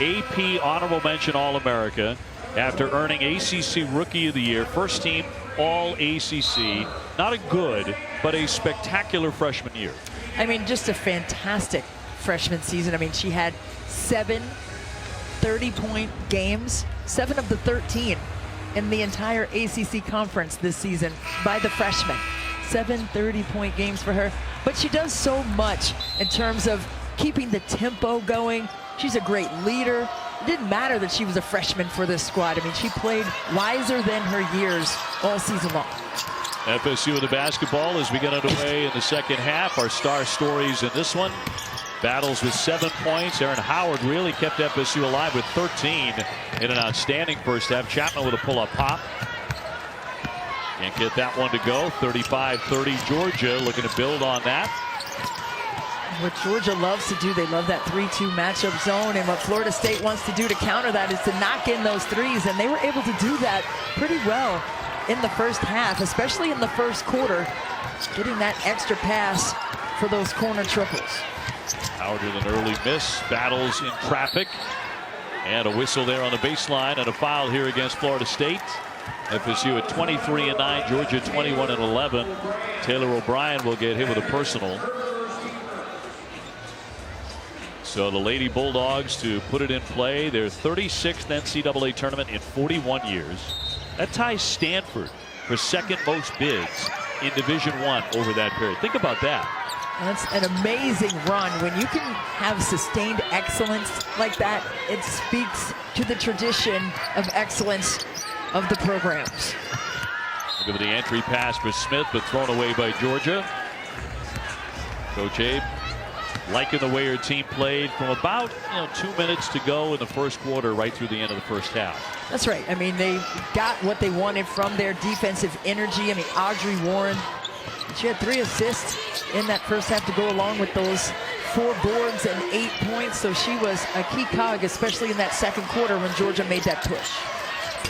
AP Honorable Mention All-America after earning ACC Rookie of the Year, first team All-ACC. Not a good, but a spectacular freshman year. I mean, just a fantastic freshman season. I mean, she had 7 30-point games, 7 of the 13 in the entire ACC conference this season by the freshmen. 7 30-point games for her, but she does so much in terms of keeping the tempo going. She's a great leader. It didn't matter that she was a freshman for this squad. I mean, she played wiser than her years all season long. FSU with the basketball as we get underway in the second half. Our star stories in this one. Battles with 7 points. Aaron Howard really kept FSU alive with 13 in an outstanding first half. Chapman with a pull-up pop. Can't get that one to go. 35-30 Georgia, looking to build on that. What Georgia loves to do, they love that 3-2 matchup zone, and what Florida State wants to do to counter that is to knock in those threes, and they were able to do that pretty well in the first half, especially in the first quarter, getting that extra pass for those corner triples. Howard with an early miss, battles in traffic, and a whistle there on the baseline, and a foul here against Florida State. FSU at 23-9, Georgia 21-11. Taylor O'Brien will get hit with a personal. So the Lady Bulldogs to put it in play, their 36th NCAA tournament in 41 years. That ties Stanford for second most bids in Division I over that period. Think about that. That's an amazing run. When you can have sustained excellence like that, it speaks to the tradition of excellence of the programs. Look at the entry pass for Smith, but thrown away by Georgia. Coach Abe liking the way her team played from about 2 minutes to go in the first quarter right through the end of the first half. That's right. I mean, they got what they wanted from their defensive energy. I mean, Audrey Warren, she had 3 assists in that first half to go along with those 4 boards and 8 points. So she was a key cog, especially in that second quarter when Georgia made that push.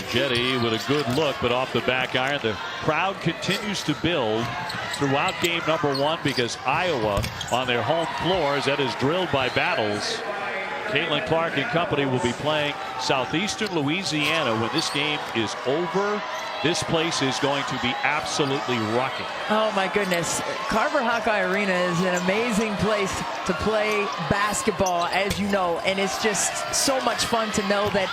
Jetty with a good look, but off the back iron. The crowd continues to build throughout game number 1 because Iowa on their home floors, that is drilled by Battles. Caitlin Clark and company will be playing Southeastern Louisiana when this game is over. This place is going to be absolutely rocking. Oh my goodness. Carver Hawkeye Arena is an amazing place to play basketball, as you know, and it's just so much fun to know that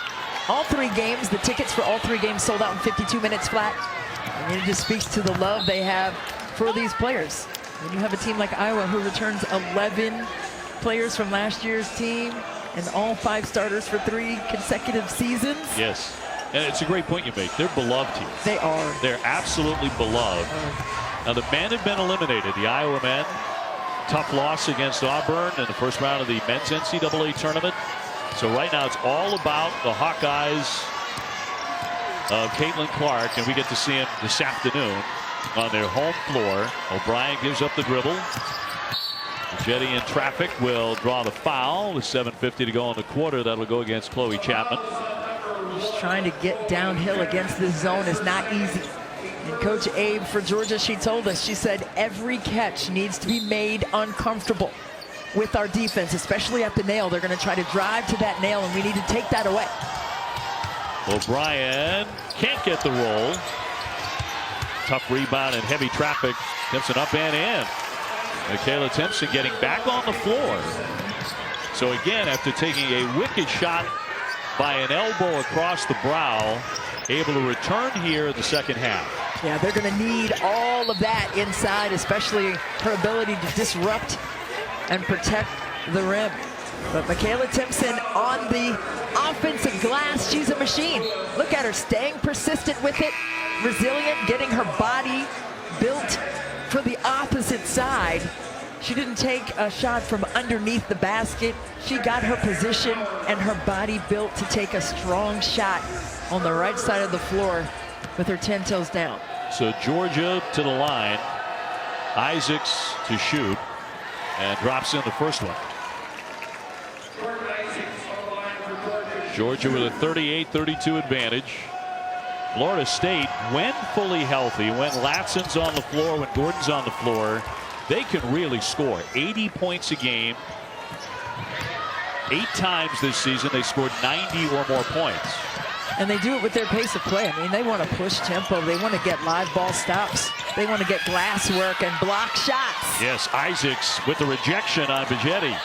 all 3 games, the tickets for all 3 games sold out in 52 minutes flat. I mean, it just speaks to the love they have for these players. When you have a team like Iowa who returns 11 players from last year's team and all 5 starters for 3 consecutive seasons. Yes. And it's a great point you make. They're beloved here. They are. They're absolutely beloved. Now, the men have been eliminated. The Iowa men, tough loss against Auburn in the first round of the men's NCAA tournament. So right now it's all about the Hawkeyes of Caitlin Clark, and we get to see him this afternoon on their home floor. O'Brien gives up the dribble. Jetty in traffic will draw the foul with 7:50 to go in the quarter. That'll go against Chloe Chapman. Just trying to get downhill against this zone is not easy. And Coach Abe for Georgia, she told us, she said every catch needs to be made uncomfortable with our defense, especially at the nail. They're going to try to drive to that nail, and we need to take that away. O'Brien can't get the roll. Tough rebound and heavy traffic. Timpson up and in. Michaela Timpson getting back on the floor. So again, after taking a wicked shot by an elbow across the brow, able to return here in the second half. Yeah, they're going to need all of that inside, especially her ability to disrupt and protect the rim. But Michaela Timpson on the offensive glass, she's a machine. Look at her staying persistent with it, resilient, getting her body built for the opposite side. She didn't take a shot from underneath the basket. She got her position and her body built to take a strong shot on the right side of the floor with her 10 toes down. So Georgia to the line. Isaacs to shoot and drops in the first one. Georgia with a 38-32 advantage. Florida State, when fully healthy, when Latson's on the floor, when Gordon's on the floor, they can really score. 80 points a game. 8 times this season they scored 90 or more points. And they do it with their pace of play. I mean, they want to push tempo. They want to get live ball stops. They want to get glass work and block shots. Yes, Isaacs with the rejection on Bigetti.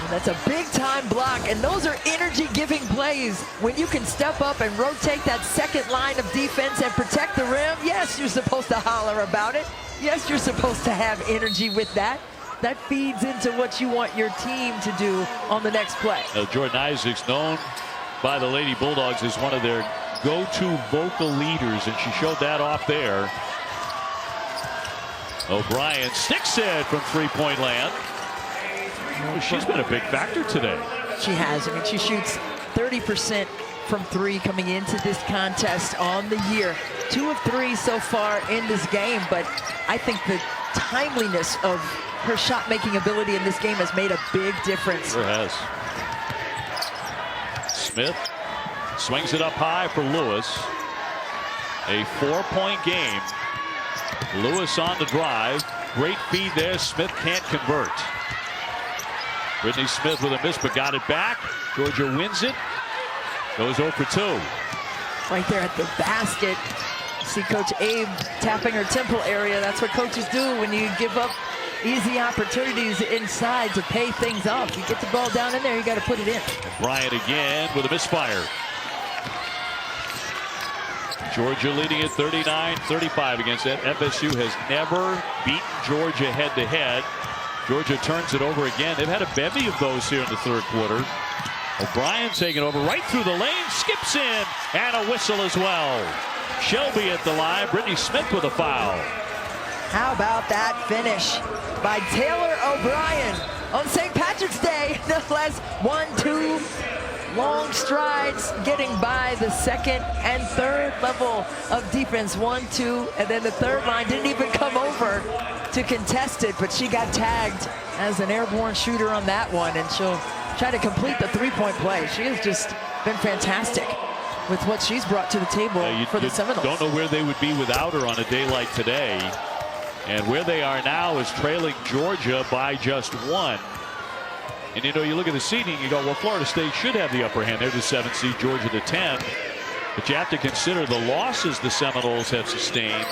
And that's a big time block, and those are energy giving plays when you can step up and rotate that second line of defense and protect the rim. Yes, you're supposed to holler about it. Yes, you're supposed to have energy with that. That feeds into what you want your team to do on the next play. Jordan Isaacs, known by the Lady Bulldogs as one of their go-to vocal leaders, and she showed that off there. O'Brien sticks it from three-point land. Oh, she's been a big factor today. She has. I mean, she shoots 30% from 3 coming into this contest on the year. 2 of 3 so far in this game, but I think the timeliness of her shot-making ability in this game has made a big difference. Sure has. Smith swings it up high for Lewis. A 4-point game. Lewis on the drive. Great feed there. Smith can't convert. Brittany Smith with a miss, but got it back. Georgia wins it. Goes 0 for 2. Right there at the basket. See Coach Abe tapping her temple area. That's what coaches do when you give up easy opportunities inside to pay things off. You get the ball down in there, you got to put it in. Bryant again with a misfire. Georgia leading at 39-35 against FSU. Has never beaten Georgia head-to-head. Georgia turns it over again. They've had a bevy of those here in the third quarter. O'Brien taking over right through the lane, skips in, and a whistle as well. Shelby at the line. Brittany Smith with a foul. How about that finish by Taylor O'Brien on St. Patrick's Day? No less 1-2 long strides, getting by the second and third level of defense. 1-2, and then the third line didn't even come over to contest it, but she got tagged as an airborne shooter on that one, and she'll try to complete the three-point play. She has just been fantastic with what she's brought to the table for the Seminoles. Don't know where they would be without her on a day like today. And where they are now is trailing Georgia by just 1. And you know, you look at the seeding, you go, well, Florida State should have the upper hand. They're the 7th seed, Georgia the 10. But you have to consider the losses the Seminoles have sustained.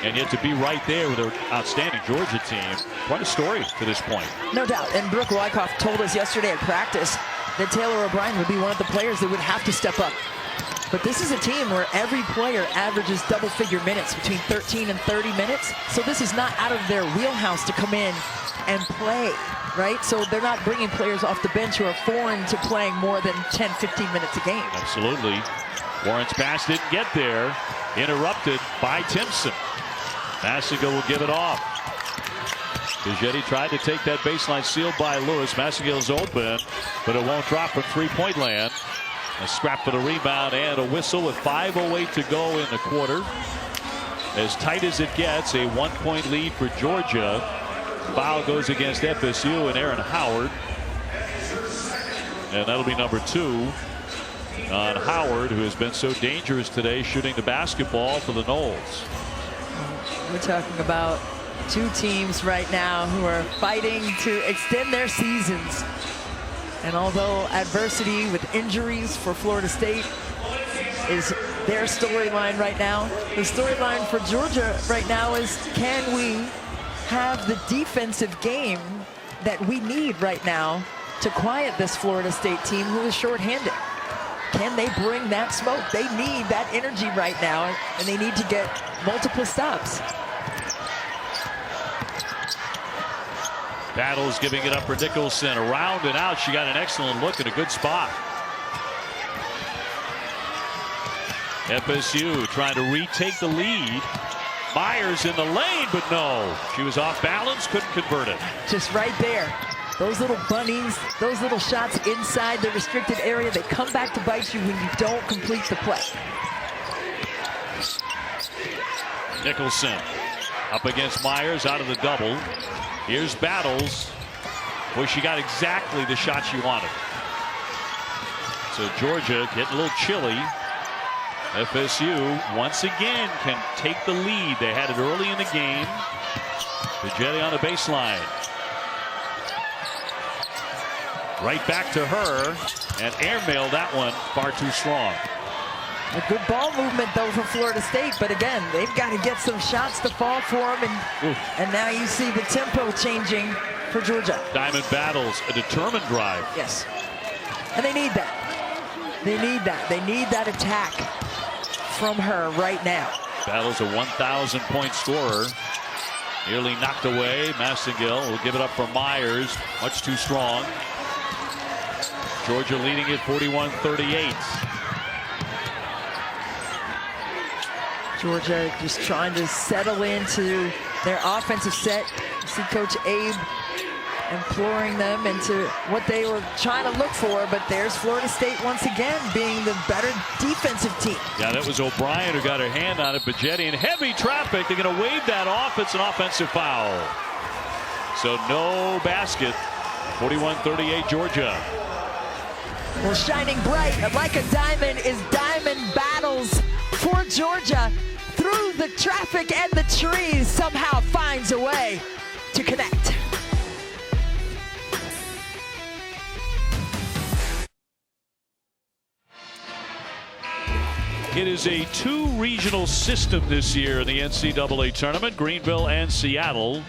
And yet to be right there with an outstanding Georgia team, quite a story to this point. No doubt. And Brooke Wyckoff told us yesterday at practice that Taylor O'Brien would be one of the players that would have to step up. But this is a team where every player averages double-figure minutes, between 13 and 30 minutes. So this is not out of their wheelhouse to come in and play, right? So they're not bringing players off the bench who are foreign to playing more than 10, 15 minutes a game. Absolutely. Warren's pass didn't get there. Interrupted by Timpson. Massinger will give it off. Bigetti tried to take that baseline, sealed by Lewis. Massingill's open, but it won't drop from three-point land. A scrap for the rebound and a whistle with 5:08 to go in the quarter. As tight as it gets, a 1-point lead for Georgia. Foul goes against FSU and Aaron Howard. And that'll be number 2 on Howard, who has been so dangerous today shooting the basketball for the Noles. We're talking about 2 teams right now who are fighting to extend their seasons. And although adversity with injuries for Florida State is their storyline right now, the storyline for Georgia right now is, can we have the defensive game that we need right now to quiet this Florida State team who is shorthanded. Can they bring that smoke? They need that energy right now, and they need to get multiple stops. Battles giving it up for Nicholson. Around and out. She got an excellent look and a good spot. FSU trying to retake the lead. Myers in the lane, but no. She was off balance, couldn't convert it. Just right there. Those little bunnies, those little shots inside the restricted area, they come back to bite you when you don't complete the play. Nicholson up against Myers out of the double. Here's Battles. Boy, she got exactly the shot she wanted. So Georgia getting a little chilly. FSU once again can take the lead. They had it early in the game. Bigetti on the baseline. Right back to her, and airmailed that one far too strong. A good ball movement, though, for Florida State. But again, they've got to get some shots to fall for them. And now you see the tempo changing for Georgia. Diamond Battles, a determined drive. Yes. And they need that. They need that. They need that attack from her right now. Battles a 1,000-point scorer. Nearly knocked away. Massengill will give it up for Myers. Much too strong. Georgia leading it 41-38. Georgia just trying to settle into their offensive set. You see Coach Abe imploring them into what they were trying to look for, but there's Florida State once again being the better defensive team. Yeah, that was O'Brien who got her hand on it. Bigetti in heavy traffic. They're going to wave that off. It's an offensive foul. So no basket. 41-38 Georgia. Well, shining bright like a diamond is Diamond Battles for Georgia. Through the traffic and the trees, somehow finds a way to connect. It is a two-regional system this year in the NCAA tournament, Greenville and Seattle.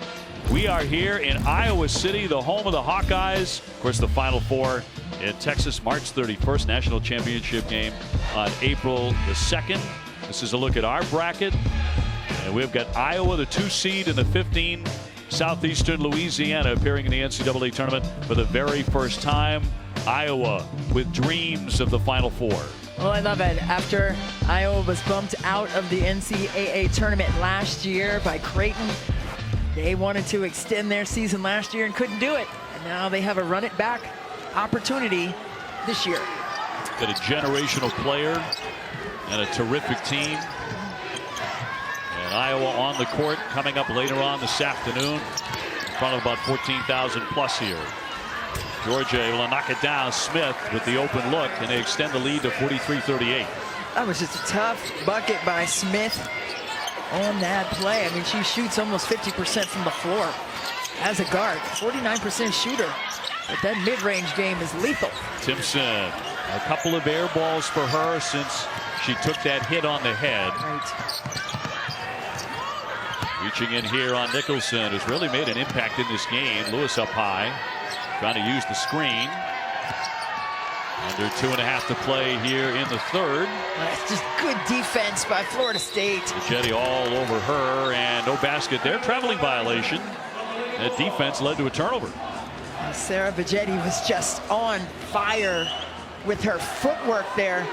We are here in Iowa City, the home of the Hawkeyes. Of course, the Final Four in Texas, March 31st, national championship game on April the 2nd. This is a look at our bracket. And we've got Iowa, the 2 seed, and the 15, Southeastern Louisiana, appearing in the NCAA tournament for the very first time. Iowa with dreams of the Final Four. Well, I love it. After Iowa was bumped out of the NCAA tournament last year by Creighton, they wanted to extend their season last year and couldn't do it. And now they have a run it back opportunity this year. Got a generational player and a terrific team. And Iowa on the court coming up later on this afternoon in front of about 14,000 plus here. Georgia able to knock it down. Smith with the open look, and they extend the lead to 43-38. That was just a tough bucket by Smith on that play. I mean, she shoots almost 50% from the floor as a guard. 49% shooter. But that mid-range game is lethal. Timpson, a couple of air balls for her since she took that hit on the head. Right. Reaching in here on Nicholson has really made an impact in this game. Lewis up high, trying to use the screen. Under 2.5 to play here in the third. That's just good defense by Florida State. Bigetti all over her, and no basket there. Traveling violation. That defense led to a turnover. Sarah Bigetti was just on fire with her footwork there.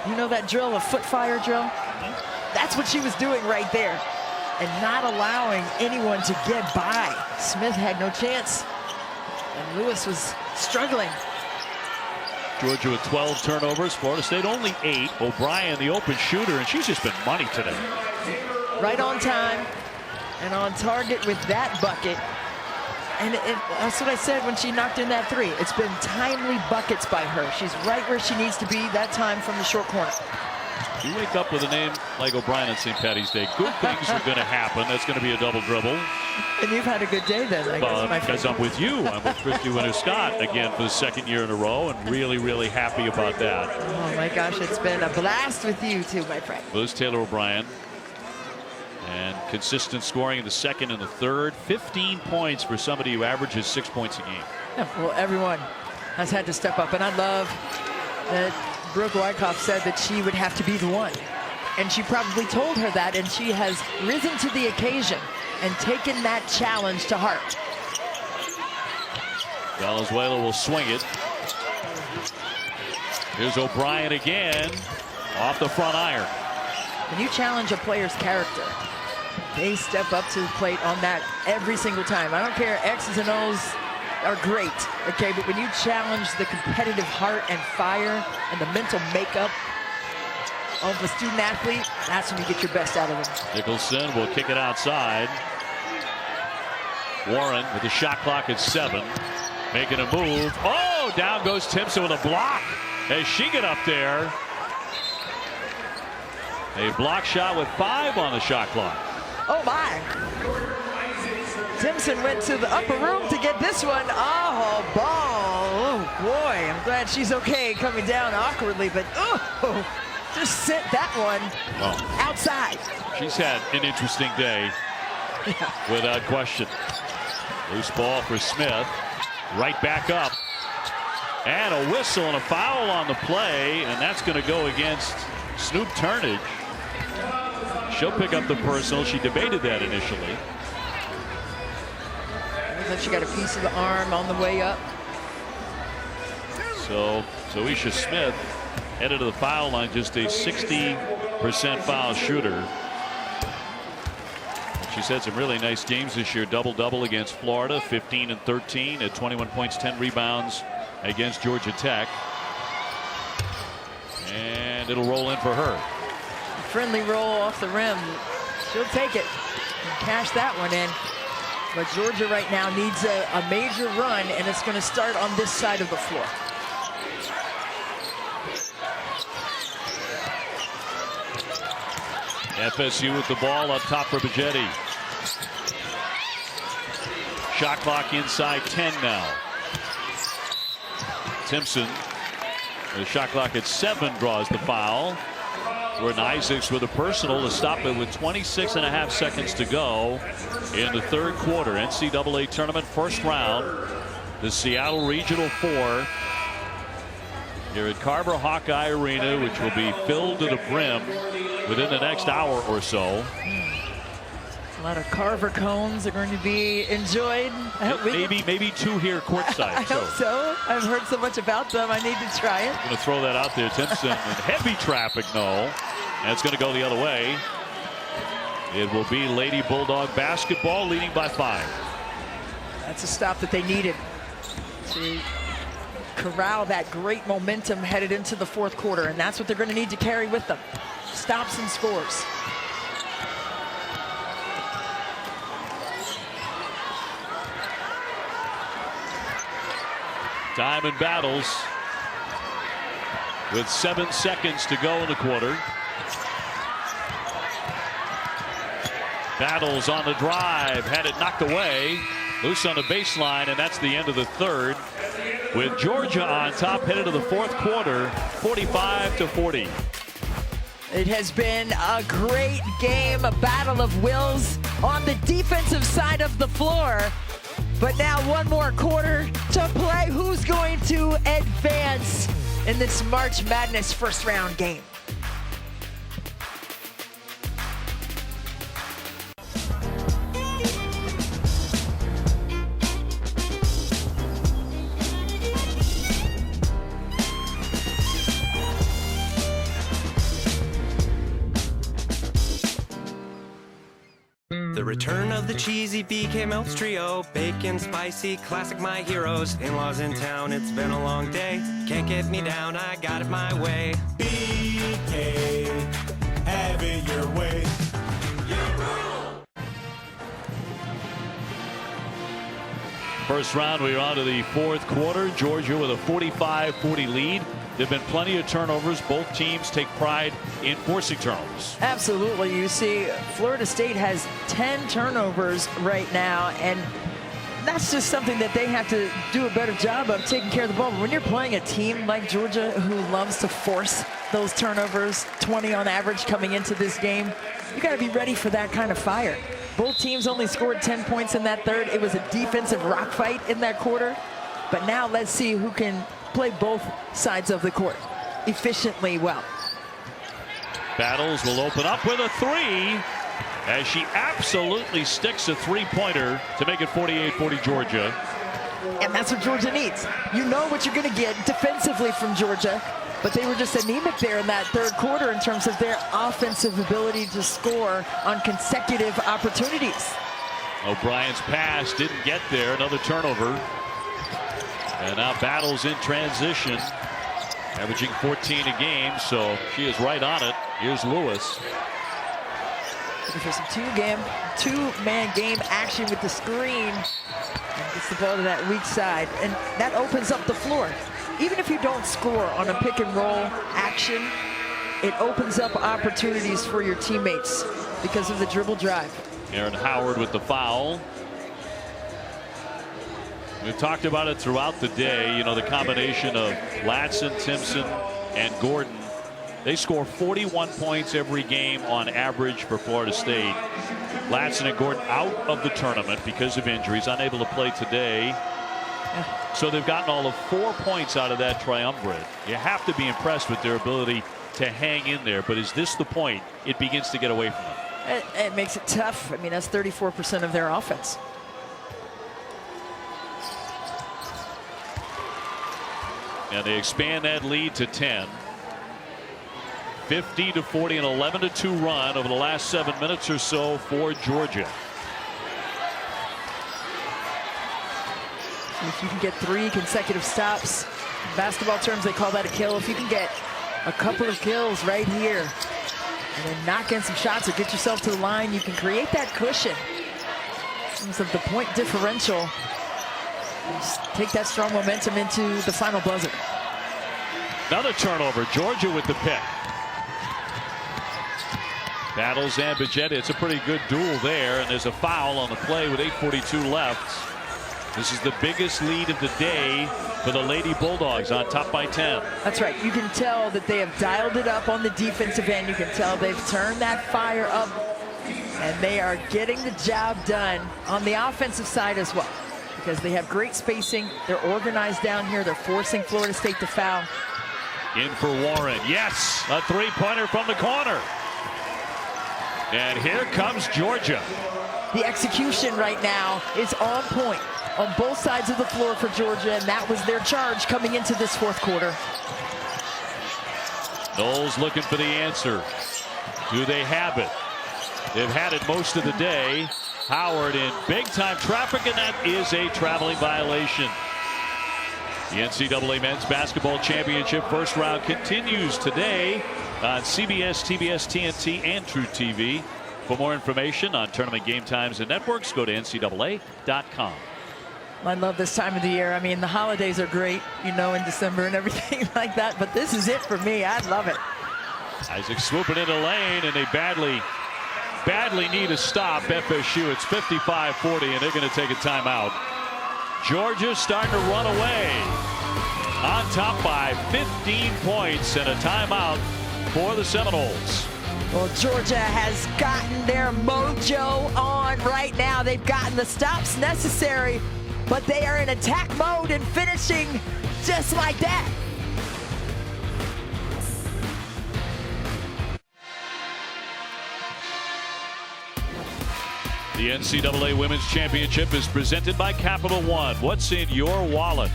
You know that drill, a foot fire drill? That's what she was doing right there. And not allowing anyone to get by. Smith had no chance. And Lewis was struggling. Georgia with 12 turnovers. Florida State only 8. O'Brien, the open shooter, and she's just been money today. Right on time and on target with that bucket. And that's what I said when she knocked in that 3. It's been timely buckets by her. She's right where she needs to be that time from the short corner. You wake up with a name like O'Brien on St. Patty's Day, good things are going to happen. That's going to be a double dribble. And you've had a good day then, I guess, my friend. Because I'm with you. I'm with Christy Winter-Scott again for the 2nd year in a row, and really, really happy about that. Oh my gosh, it's been a blast with you too, my friend. Liz Taylor O'Brien. And consistent scoring in the second and the third. 15 points for somebody who averages 6 points a game. Yeah, well, everyone has had to step up, and I love that Brooke Wyckoff said that she would have to be the one. And she probably told her that, and she has risen to the occasion and taken that challenge to heart. Valenzuela will swing it. Here's O'Brien again, off the front iron. When you challenge a player's character, they step up to the plate on that every single time. I don't care, X's and O's are great, okay, but when you challenge the competitive heart and fire and the mental makeup of a student athlete, that's when you get your best out of them. Nicholson will kick it outside. Warren with the shot clock at 7, making a move. Oh, down goes Timpson with a block as she get up there. A block shot with 5 on the shot clock. Oh my. Timpson went to the upper room to get this one. Oh, ball. Oh boy, I'm glad she's okay coming down awkwardly, but oh, just sent that one outside. She's had an interesting day, without question. Loose ball for Smith. Right back up. And a whistle and a foul on the play, and that's going to go against Snoop Turnage. She'll pick up the personal. She debated that initially. Looks like she got a piece of the arm on the way up. So Zoisha Smith headed to the foul line, just a 60% foul shooter. She's had some really nice games this year. Double-double against Florida, 15 and 13 at 21 points, 10 rebounds against Georgia Tech. And it'll roll in for her. Friendly roll off the rim. She'll take it and cash that one in. But Georgia right now needs a major run, and it's going to start on this side of the floor. FSU with the ball up top for Bajetti. Shot clock inside 10 now. Timpson, the shot clock at 7, draws the foul. Jordan Isaacs with a personal to stop it with 26.5 seconds to go in the third quarter. NCAA tournament first round. The Seattle Regional 4 here at Carver Hawkeye Arena, which will be filled to the brim within the next hour or so. A lot of Carver cones are going to be enjoyed. Maybe 2 here courtside. I hope so. I've heard so much about them. I need to try it. I'm going to throw that out there. Timpson in heavy traffic, no. And it's going to go the other way. It will be Lady Bulldog basketball leading by 5. That's a stop that they needed to corral that great momentum headed into the fourth quarter, and that's what they're going to need to carry with them. Stops and scores. Diamond battles with 7 seconds to go in the quarter. Battles on the drive, had it knocked away. Loose on the baseline, and that's the end of the third. With Georgia on top, headed to the fourth quarter, 45-40. It has been a great game, a battle of wills on the defensive side of the floor. But now one more quarter to play. Who's going to advance in this March Madness first round game? The return of the cheesy BK Melts Trio. Bacon, spicy, classic my heroes. In-laws in town, it's been a long day. Can't get me down, I got it my way. BK, have it your way. First round, we're on to the fourth quarter. Georgia with a 45-40 lead. There have been plenty of turnovers. Both teams take pride in forcing turnovers. Absolutely. You see, Florida State has 10 turnovers right now, and that's just something that they have to do a better job of, taking care of the ball. But when you're playing a team like Georgia who loves to force those turnovers, 20 on average coming into this game, you got to be ready for that kind of fire. Both teams only scored 10 points in that third. It was a defensive rock fight in that quarter. But now let's see who can play both sides of the court efficiently well. Battles will open up with a three as she absolutely sticks a three-pointer to make it 48-40 Georgia. And that's what Georgia needs. You know what you're going to get defensively from Georgia, but they were just anemic there in that third quarter in terms of their offensive ability to score on consecutive opportunities. O'Brien's pass didn't get there. Another turnover. And now Battles in transition, averaging 14 a game, so she is right on it. Here's Lewis. Looking for some two-man game action with the screen. And gets the ball to that weak side, and that opens up the floor. Even if you don't score on a pick and roll action, it opens up opportunities for your teammates because of the dribble drive. Aaron Howard with the foul. We've talked about it throughout the day. You know, the combination of Latson, Timpson, and Gordon. They score 41 points every game on average for Florida State. Latson and Gordon out of the tournament because of injuries, unable to play today. So they've gotten all of 4 points out of that triumvirate. You have to be impressed with their ability to hang in there. But is this the point it begins to get away from them? It makes it tough. I mean, that's 34% of their offense. And they expand that lead to 10. 50-40, an 11-2 run over the last 7 minutes or so for Georgia. If you can get 3 consecutive stops, in basketball terms they call that a kill. If you can get a couple of kills right here and then knock in some shots or get yourself to the line, you can create that cushion in terms of the point differential. And just take that strong momentum into the final buzzer. Another turnover. Georgia with the pick. Battles and Bajetta. It's a pretty good duel there, and there's a foul on the play with 8:42 left. This is the biggest lead of the day for the Lady Bulldogs, on top by 10. That's right. You can tell that they have dialed it up on the defensive end. You can tell they've turned that fire up, and they are getting the job done on the offensive side as well, because they have great spacing. They're organized down here. They're forcing Florida State to foul. In for Warren. Yes, a three-pointer from the corner. And here comes Georgia. The execution right now is on point on both sides of the floor for Georgia, and that was their charge coming into this fourth quarter. Knowles looking for the answer. Do they have it? They've had it most of the day. Howard in big-time traffic, and that is a traveling violation. The NCAA Men's Basketball Championship first round continues today on CBS, TBS, TNT, and True TV. For more information on tournament game times and networks, go to ncaa.com. I love this time of the year. I mean, the holidays are great, you know, in December and everything like that, but this is it for me. I love it. Isaac swooping into lane, and they badly need a stop. FSU, it's 55-40, and they're going to take a timeout. Georgia starting to run away, on top by 15 points, and a timeout for the Seminoles. Well, Georgia has gotten their mojo on right now. They've gotten the stops necessary, but they are in attack mode and finishing just like that. The NCAA Women's Championship is presented by Capital One. What's in your wallet?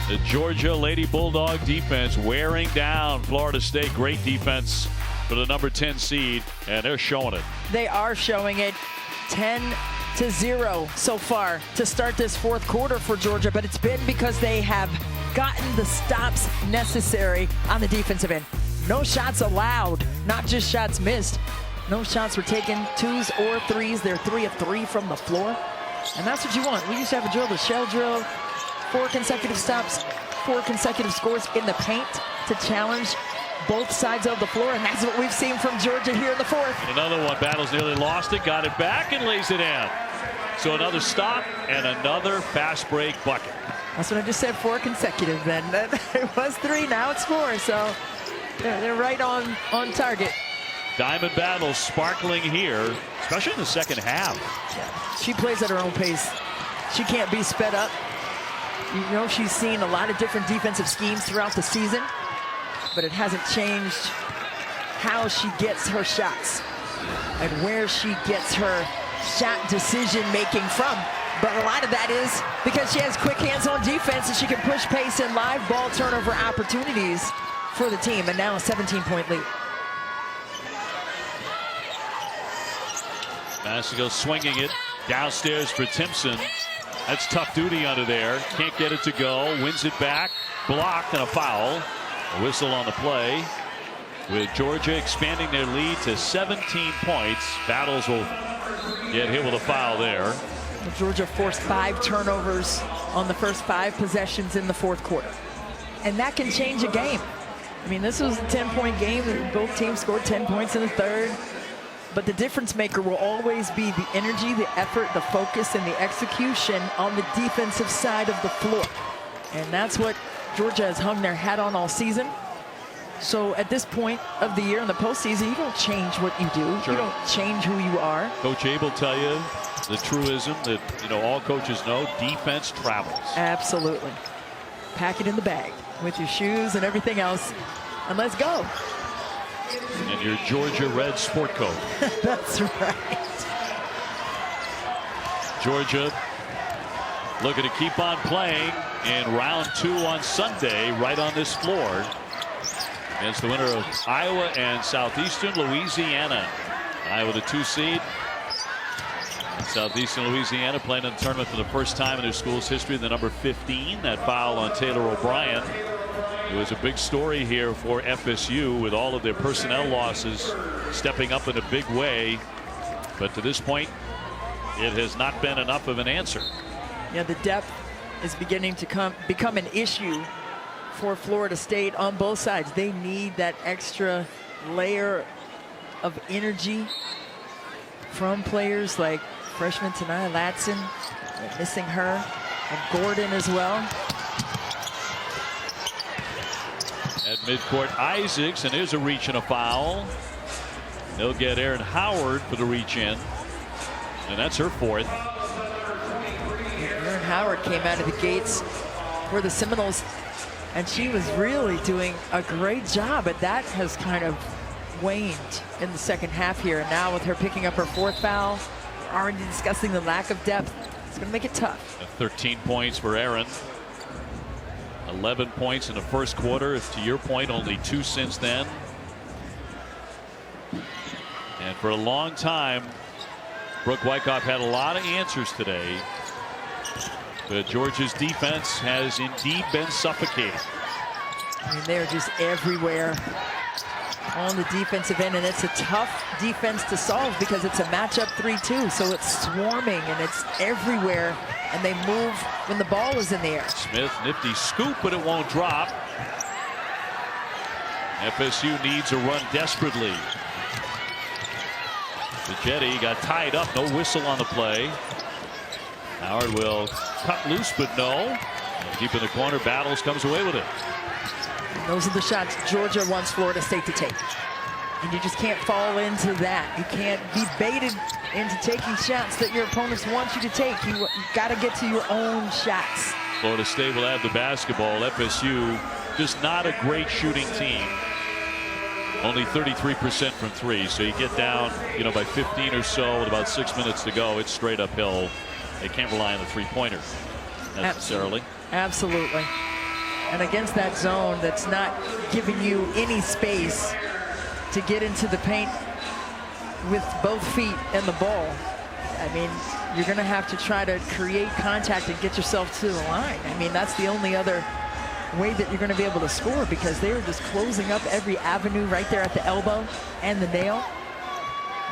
The Georgia Lady Bulldog defense wearing down Florida State. Great defense for the number 10 seed, and they're showing it. They are showing it. 10-0 so far to start this fourth quarter for Georgia, but it's been because they have gotten the stops necessary on the defensive end. No shots allowed, not just shots missed. No shots were taken, 2s or 3s. They're 3 of 3 from the floor. And that's what you want. We used to have a drill, the shell drill, 4 consecutive stops, 4 consecutive scores in the paint to challenge both sides of the floor. And that's what we've seen from Georgia here in the fourth. Another one. Battles nearly lost it, got it back, and lays it in. So another stop and another fast break bucket. That's what I just said, 4 consecutive then. It was 3, now it's 4, so they're right on target. Diamond Battles sparkling here, especially in the second half. Yeah. She plays at her own pace. She can't be sped up. You know, she's seen a lot of different defensive schemes throughout the season, but it hasn't changed how she gets her shots and where she gets her shot decision making from. But a lot of that is because she has quick hands on defense and she can push pace and live ball turnover opportunities for the team. And now a 17-point lead. Massico swinging it downstairs for Timpson. That's tough duty under there. Can't get it to go. Wins it back. Blocked and a foul. A whistle on the play. With Georgia expanding their lead to 17 points. Battles will get hit with a foul there. Georgia forced 5 turnovers on the first 5 possessions in the fourth quarter. And that can change a game. I mean, this was a 10-point game. Both teams scored 10 points in the third. But the difference maker will always be the energy, the effort, the focus, and the execution on the defensive side of the floor. And that's what Georgia has hung their hat on all season. So at this point of the year in the postseason, you don't change what you do. Sure. You don't change who you are. Coach Abe will tell you the truism that, you know, all coaches know: defense travels. Absolutely. Pack it in the bag with your shoes and everything else, and let's go. And your Georgia red sport coat. That's right. Georgia looking to keep on playing in round 2 on Sunday, right on this floor, against the winner of Iowa and Southeastern Louisiana. Iowa, the 2 seed. Southeastern Louisiana playing in the tournament for the first time in their school's history. The number 15, that foul on Taylor O'Brien. It was a big story here for FSU with all of their personnel losses stepping up in a big way. But to this point, it has not been enough of an answer. Yeah, the depth is beginning to become an issue for Florida State on both sides. They need that extra layer of energy from players like freshman Tanaya Latson. They're missing her, and Gordon as well. At midcourt, Isaacs, and there's a reach and a foul. They'll get Aaron Howard for the reach in, and that's her 4th. Aaron Howard came out of the gates for the Seminoles, and she was really doing a great job, but that has kind of waned in the second half here. And now with her picking up her 4th foul, we're already discussing the lack of depth. It's going to make it tough. 13 points for Aaron. 11 points in the first quarter. To your point, only 2 since then. And for a long time, Brooke Wyckoff had a lot of answers today. But Georgia's defense has indeed been suffocating. I mean, they're just everywhere on the defensive end, and it's a tough defense to solve because it's a matchup 3-2, so it's swarming and it's everywhere, and they move when the ball is in the air. Smith, nifty scoop, but it won't drop. FSU needs a run desperately. The Jetty got tied up, no whistle on the play. Howard will cut loose, but no. Deep in the corner, Battles comes away with it. And those are the shots Georgia wants Florida State to take. And you just can't fall into that. You can't be baited into taking shots that your opponents want you to take. You got to get to your own shots. Florida State will have the basketball. FSU, just not a great shooting team. Only 33% from 3. So you get down, you know, by 15 or so with about 6 minutes to go. It's straight uphill. They can't rely on the 3-pointer necessarily. Absolutely. And against that zone that's not giving you any space to get into the paint with both feet and the ball, I mean, you're going to have to try to create contact and get yourself to the line. I mean, that's the only other way that you're going to be able to score, because they are just closing up every avenue right there at the elbow and the nail.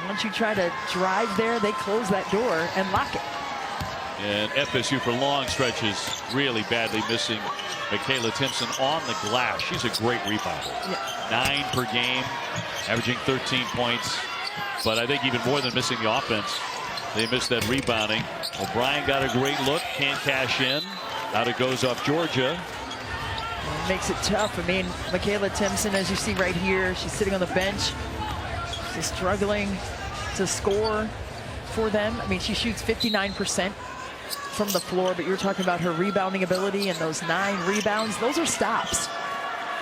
Once you try to drive there, they close that door and lock it. And FSU for long stretches really badly missing Michaela Timpson on the glass. She's a great rebounder. Yeah. 9 per game, averaging 13 points. But I think even more than missing the offense, They missed that rebounding. O'Brien got a great look, can't cash in. Out it goes off Georgia. It makes it tough. I mean, Michaela Timpson, as you see right here, she's sitting on the bench. She's struggling to score for them. I mean, she shoots 59% from the floor, but you're talking about her rebounding ability and those 9 rebounds. Those are stops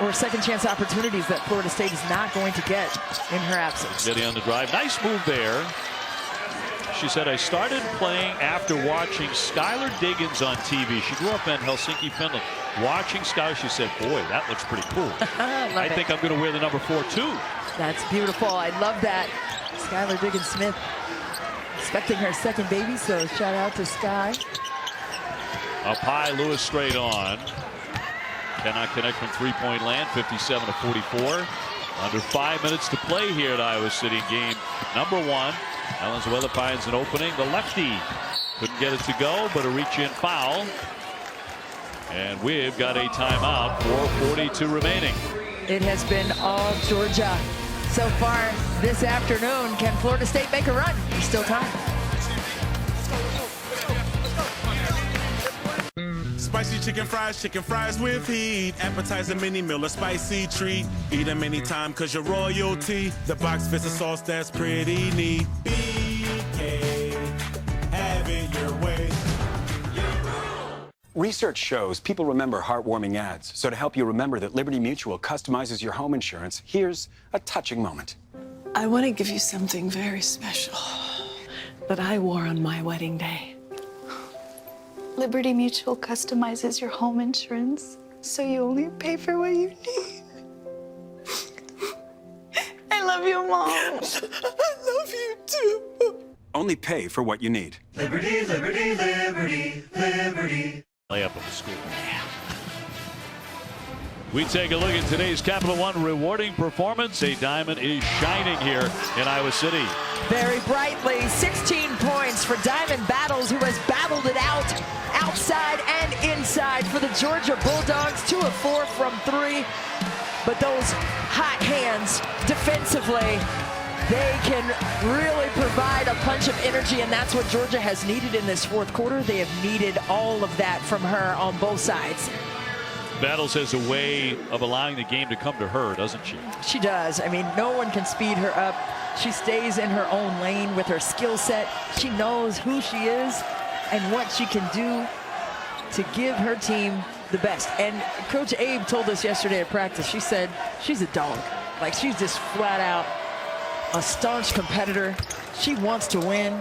or second chance opportunities that Florida State is not going to get in her absence. Getting on the drive. Nice move there. She said, I started playing after watching Skylar Diggins on TV. She grew up in Helsinki, Finland. Watching Skylar, she said, boy, that looks pretty cool. I think I'm going to wear the number 4 too. That's beautiful. I love that. Skylar Diggins-Smith expecting her second baby, so shout out to Sky. Up high, Lewis straight on. Cannot connect from three-point land, 57-44. Under 5 minutes to play here at Iowa City, game number 1. Valenzuela finds an opening. The lefty couldn't get it to go, but a reach-in foul. And we've got a timeout, 4:42 remaining. It has been all Georgia so far this afternoon. Can Florida State make a run? There's still time. Spicy chicken fries with heat. Appetizer, mini meal, a spicy treat. Eat them anytime cause you're royalty. The box fits a sauce that's pretty neat. BK, have it your way. Research shows people remember heartwarming ads. So to help you remember that Liberty Mutual customizes your home insurance, here's a touching moment. I want to give you something very special that I wore on my wedding day. Liberty Mutual customizes your home insurance, so you only pay for what you need. I love you, Mom. I love you too. Only pay for what you need. Liberty, liberty, liberty, liberty. Layup of the school. We take a look at today's Capital One rewarding performance. A diamond is shining here in Iowa City. Very brightly, 16 points for Diamond Battles, who has battled it out, outside and inside for the Georgia Bulldogs. 2 of 4 from 3. But those hot hands defensively, they can really provide a punch of energy, and that's what Georgia has needed in this fourth quarter. They have needed all of that from her on both sides. Battles has a way of allowing the game to come to her, doesn't she? She does. I mean, no one can speed her up. She stays in her own lane with her skill set. She knows who she is and what she can do to give her team the best. And Coach Abe told us yesterday at practice, she said she's a dog. Like, she's just flat out a staunch competitor. She wants to win.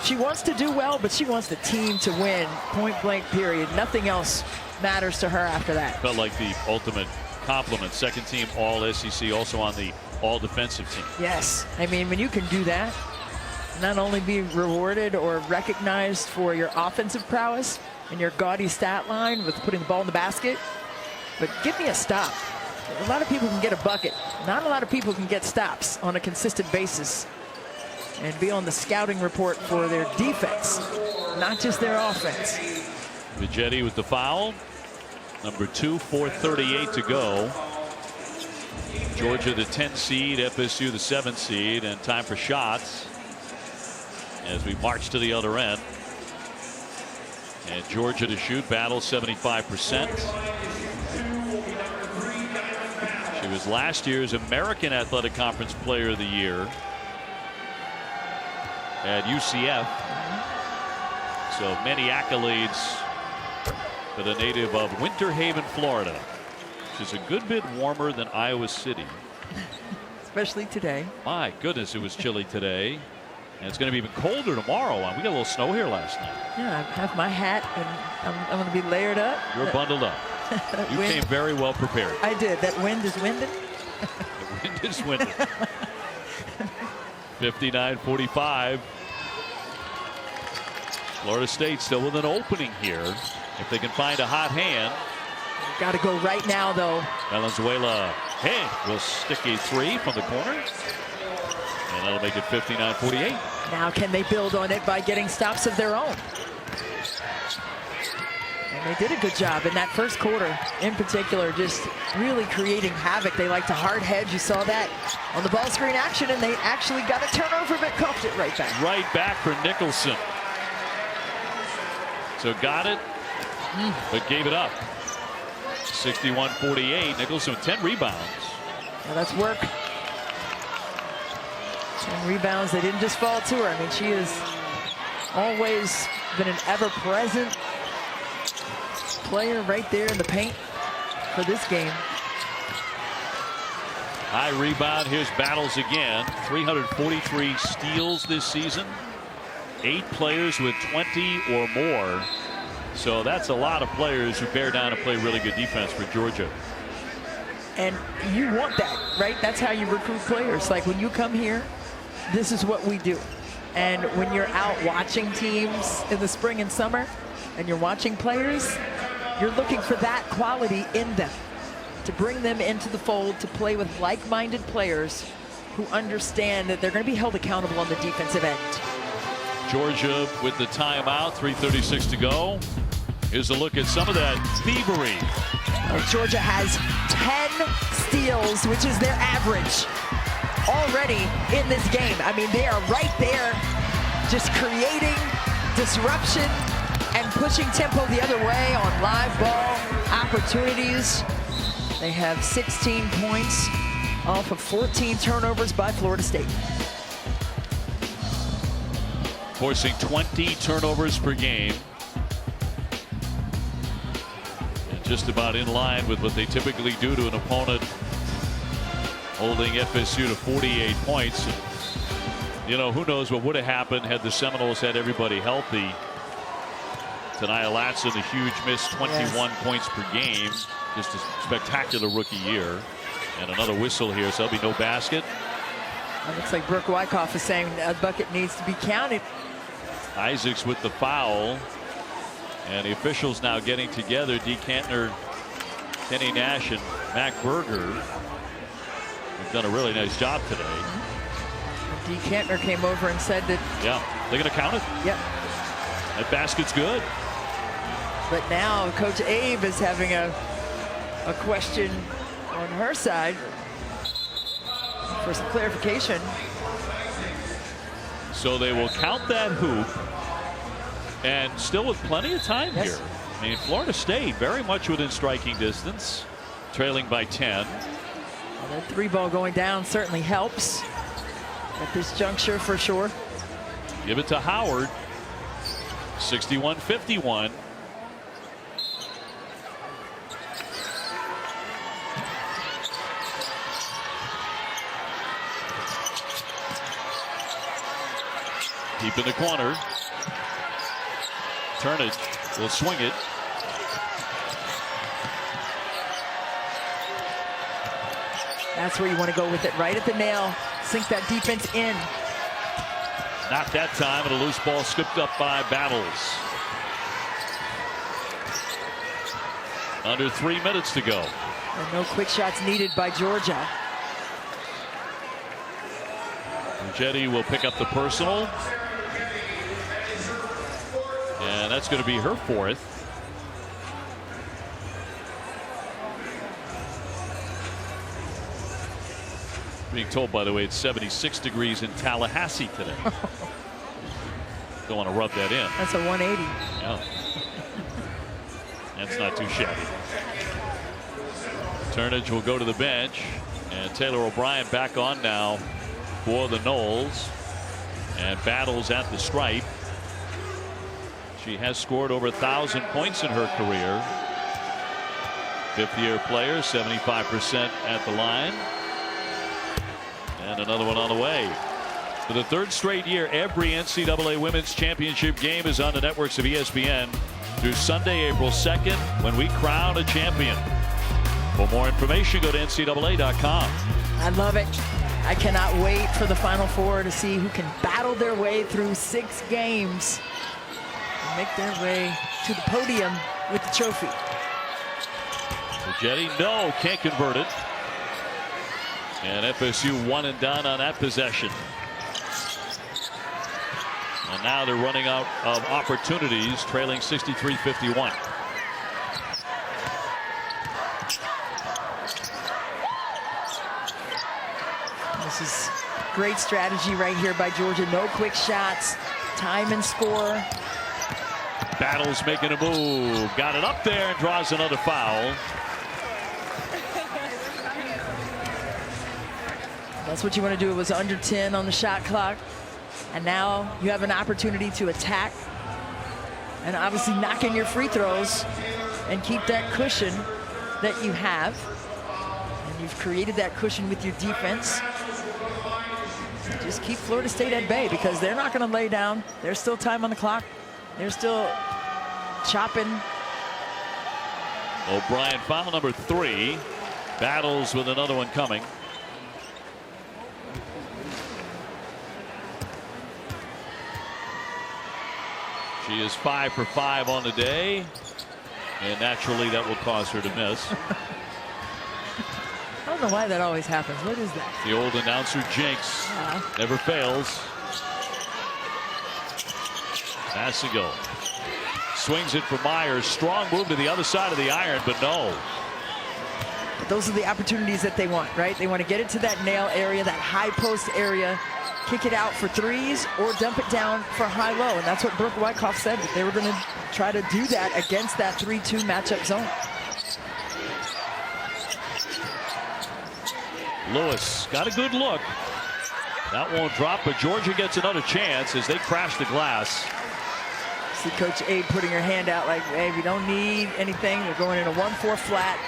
She wants to do well, but she wants the team to win, point blank period. Nothing else matters to her after that. Felt like the ultimate compliment. Second team all SEC, also on the all defensive team. Yes, I mean, when you can do that, not only be rewarded or recognized for your offensive prowess and your gaudy stat line with putting the ball in the basket, but give me a stop. A lot of people can get a bucket. Not a lot of people can get stops on a consistent basis and be on the scouting report for their defense, not just their offense. Vigetti with the foul. Number 2, 4:38 to go. Georgia the 10 seed, FSU the 7 seed, and time for shots as we march to the other end. And Georgia to shoot, Battle 75%. She was last year's American Athletic Conference Player of the Year at UCF. So many accolades for the native of Winter Haven, Florida, which is a good bit warmer than Iowa City. Especially today. My goodness, it was chilly today. And it's going to be even colder tomorrow. We got a little snow here last night. Yeah, I have my hat, and I'm going to be layered up. You're bundled up. You came very well prepared. I did. That wind is winding. The wind is winding. 59-45. Florida State still with an opening here. If they can find a hot hand. Got to go right now, though. Valenzuela will stick a 3 from the corner. And that'll make it 59-48. Now can they build on it by getting stops of their own? And And they did a good job in that first quarter, in particular, just really creating havoc. They like to hard hedge. You saw that on the ball screen action, and they actually got a turnover, but coughed it right back. Right back for Nicholson. So got it, but gave it up. 61-48. Nicholson with 10 rebounds. Now that's work. 10 rebounds. They didn't just fall to her. I mean, she has always been an ever-present player right there in the paint for this game. High rebound. Here's Battles again. 343 steals this season. 8 players with 20 or more. So that's a lot of players who bear down and play really good defense for Georgia. And you want that, right? That's how you recruit players. Like when you come here, this is what we do. And when you're out watching teams in the spring and summer and you're watching players, you're looking for that quality in them, to bring them into the fold, to play with like-minded players who understand that they're going to be held accountable on the defensive end. Georgia with the timeout, 3:36 to go. Here's a look at some of that thievery. Georgia has 10 steals, which is their average already in this game. I mean, they are right there just creating disruption and pushing tempo the other way on live ball opportunities. They have 16 points off of 14 turnovers by Florida State. Forcing 20 turnovers per game. And just about in line with what they typically do to an opponent, holding FSU to 48 points. You know, who knows what would have happened had the Seminoles had everybody healthy. Tonight, Latson, a huge miss, 21 points per game. Just a spectacular rookie year. And another whistle here, so there'll be no basket. It looks like Brooke Wyckoff is saying a bucket needs to be counted. Isaacs with the foul. And the officials now getting together. Dee Kantner, Kenny Nash, and Mac Berger have done a really nice job today. Dee Kantner came over and said that. Yeah, they're going to count it? Yep. That basket's good. But now Coach Abe is having a question on her side for some clarification. So they will count that hoop, and still with plenty of time here. I mean, Florida State very much within striking distance, trailing by 10. Well, that 3-ball going down certainly helps at this juncture for sure. Give it to Howard. 61-51. Deep in the corner. Turn it. Will swing it. That's where you want to go with it, right at the nail. Sink that defense in. Not that time, and a loose ball scooped up by Battles. Under 3 minutes to go. And no quick shots needed by Georgia. Jetty will pick up the personal. And that's going to be her 4th. Being told, by the way, it's 76 degrees in Tallahassee today. Don't want to rub that in. That's a 180. Yeah. That's not too shabby. Turnage will go to the bench, and Taylor O'Brien back on now for the Noles, and Battles at the stripe. She has scored over 1,000 points in her career. 5th-year player, 75% at the line. And another one on the way. For the 3rd straight year, every NCAA Women's Championship game is on the networks of ESPN through Sunday, April 2nd, when we crown a champion. For more information, go to NCAA.com. I love it. I cannot wait for the Final Four to see who can battle their way through 6 games and make their way to the podium with the trophy. Jetty, no, can't convert it. And FSU one and done on that possession. And now they're running out of opportunities, trailing 63-51. This is great strategy right here by Georgia. No quick shots, time and score. Battles making a move. Got it up there and draws another foul. That's what you want to do. It was under 10 on the shot clock. And now you have an opportunity to attack and obviously knock in your free throws and keep that cushion that you have. And you've created that cushion with your defense. Just keep Florida State at bay because they're not going to lay down. There's still time on the clock. They're still chopping. O'Brien, foul number 3. Battles with another one coming. She is 5 for 5 on the day, and naturally that will cause her to miss. I don't know why that always happens. What is that? The old announcer jinx. Never fails. Massigo swings it for Myers. Strong move to the other side of the iron, but no. But those are the opportunities that they want, right? They want to get it to that nail area, that high post area, kick it out for threes or dump it down for high-low. And that's what Brooke Wyckoff said, that they were going to try to do that against that 3-2 matchup zone. Lewis got a good look. That won't drop, but Georgia gets another chance as they crash the glass. See Coach Abe putting her hand out like, hey, we don't need anything. They're going in a 1-4 flat.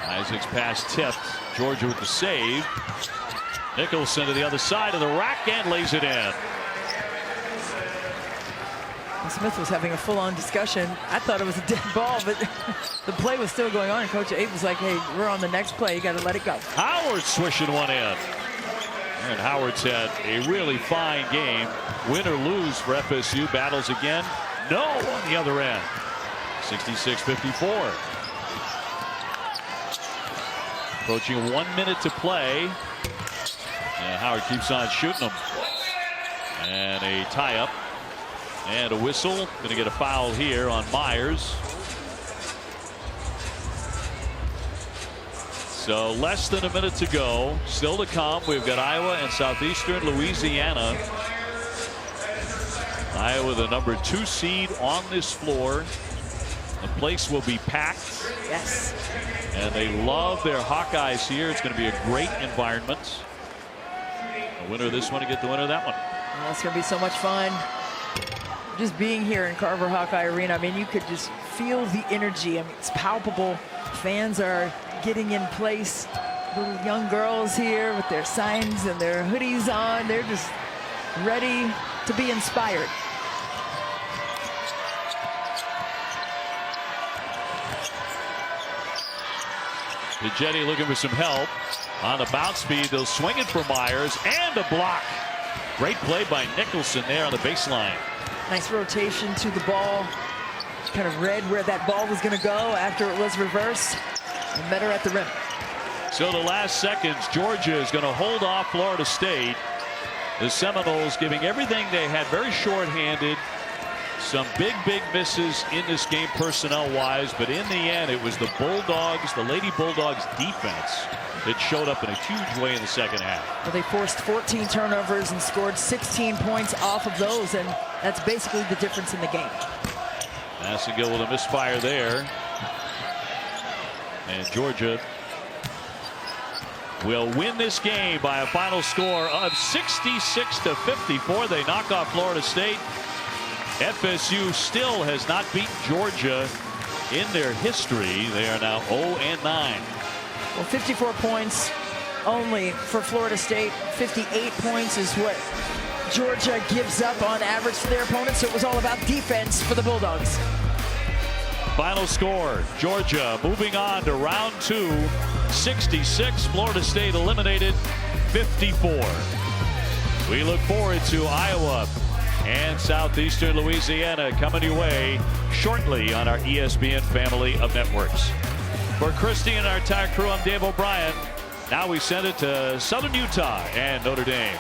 Isaac's pass tipped. Georgia with the save. Nicholson to the other side of the rack and lays it in. Smith was having a full-on discussion. I thought it was a dead ball, but the play was still going on. And Coach Abe was like, hey, we're on the next play. You got to let it go. Howard swishing one in. And Howard's had a really fine game. Win or lose for FSU. Battles again. No on the other end. 66-54. Approaching 1 minute to play. And Howard keeps on shooting them. And a tie-up. And a whistle. Going to get a foul here on Myers. So less than a minute to go. Still to come. We've got Iowa and Southeastern Louisiana. Iowa, the number 2 seed on this floor. The place will be packed. Yes. And they love their Hawkeyes here. It's going to be a great environment. The winner of this one to get the winner of that one. Well, it's going to be so much fun. Just being here in Carver Hawkeye Arena, I mean, you could just feel the energy. I mean, it's palpable. Fans are getting in place. Little young girls here with their signs and their hoodies on. They're just ready to be inspired. Pigetti looking for some help. On the bounce speed, they'll swing it for Myers and a block. Great play by Nicholson there on the baseline. Nice rotation to the ball. Kind of read where that ball was going to go after it was reversed and met her at the rim. So the last seconds, Georgia is going to hold off Florida State. The Seminoles giving everything they had, very short-handed. Some big misses in this game personnel-wise, but in the end, it was the Bulldogs, the Lady Bulldogs defense that showed up in a huge way in the second half. Well, they forced 14 turnovers and scored 16 points off of those, and that's basically the difference in the game. Massigill with a misfire there. And Georgia will win this game by a final score of 66-54. They knock off Florida State. FSU still has not beaten Georgia in their history. They are now 0-9. Well, 54 points only for Florida State. 58 points is what Georgia gives up on average to their opponents. So it was all about defense for the Bulldogs. Final score, Georgia moving on to round 2, 66. Florida State eliminated, 54. We look forward to Iowa and Southeastern Louisiana coming your way shortly on our ESPN family of networks. For Christy and our entire crew, I'm Dave O'Brien. Now we send it to Southern Utah and Notre Dame.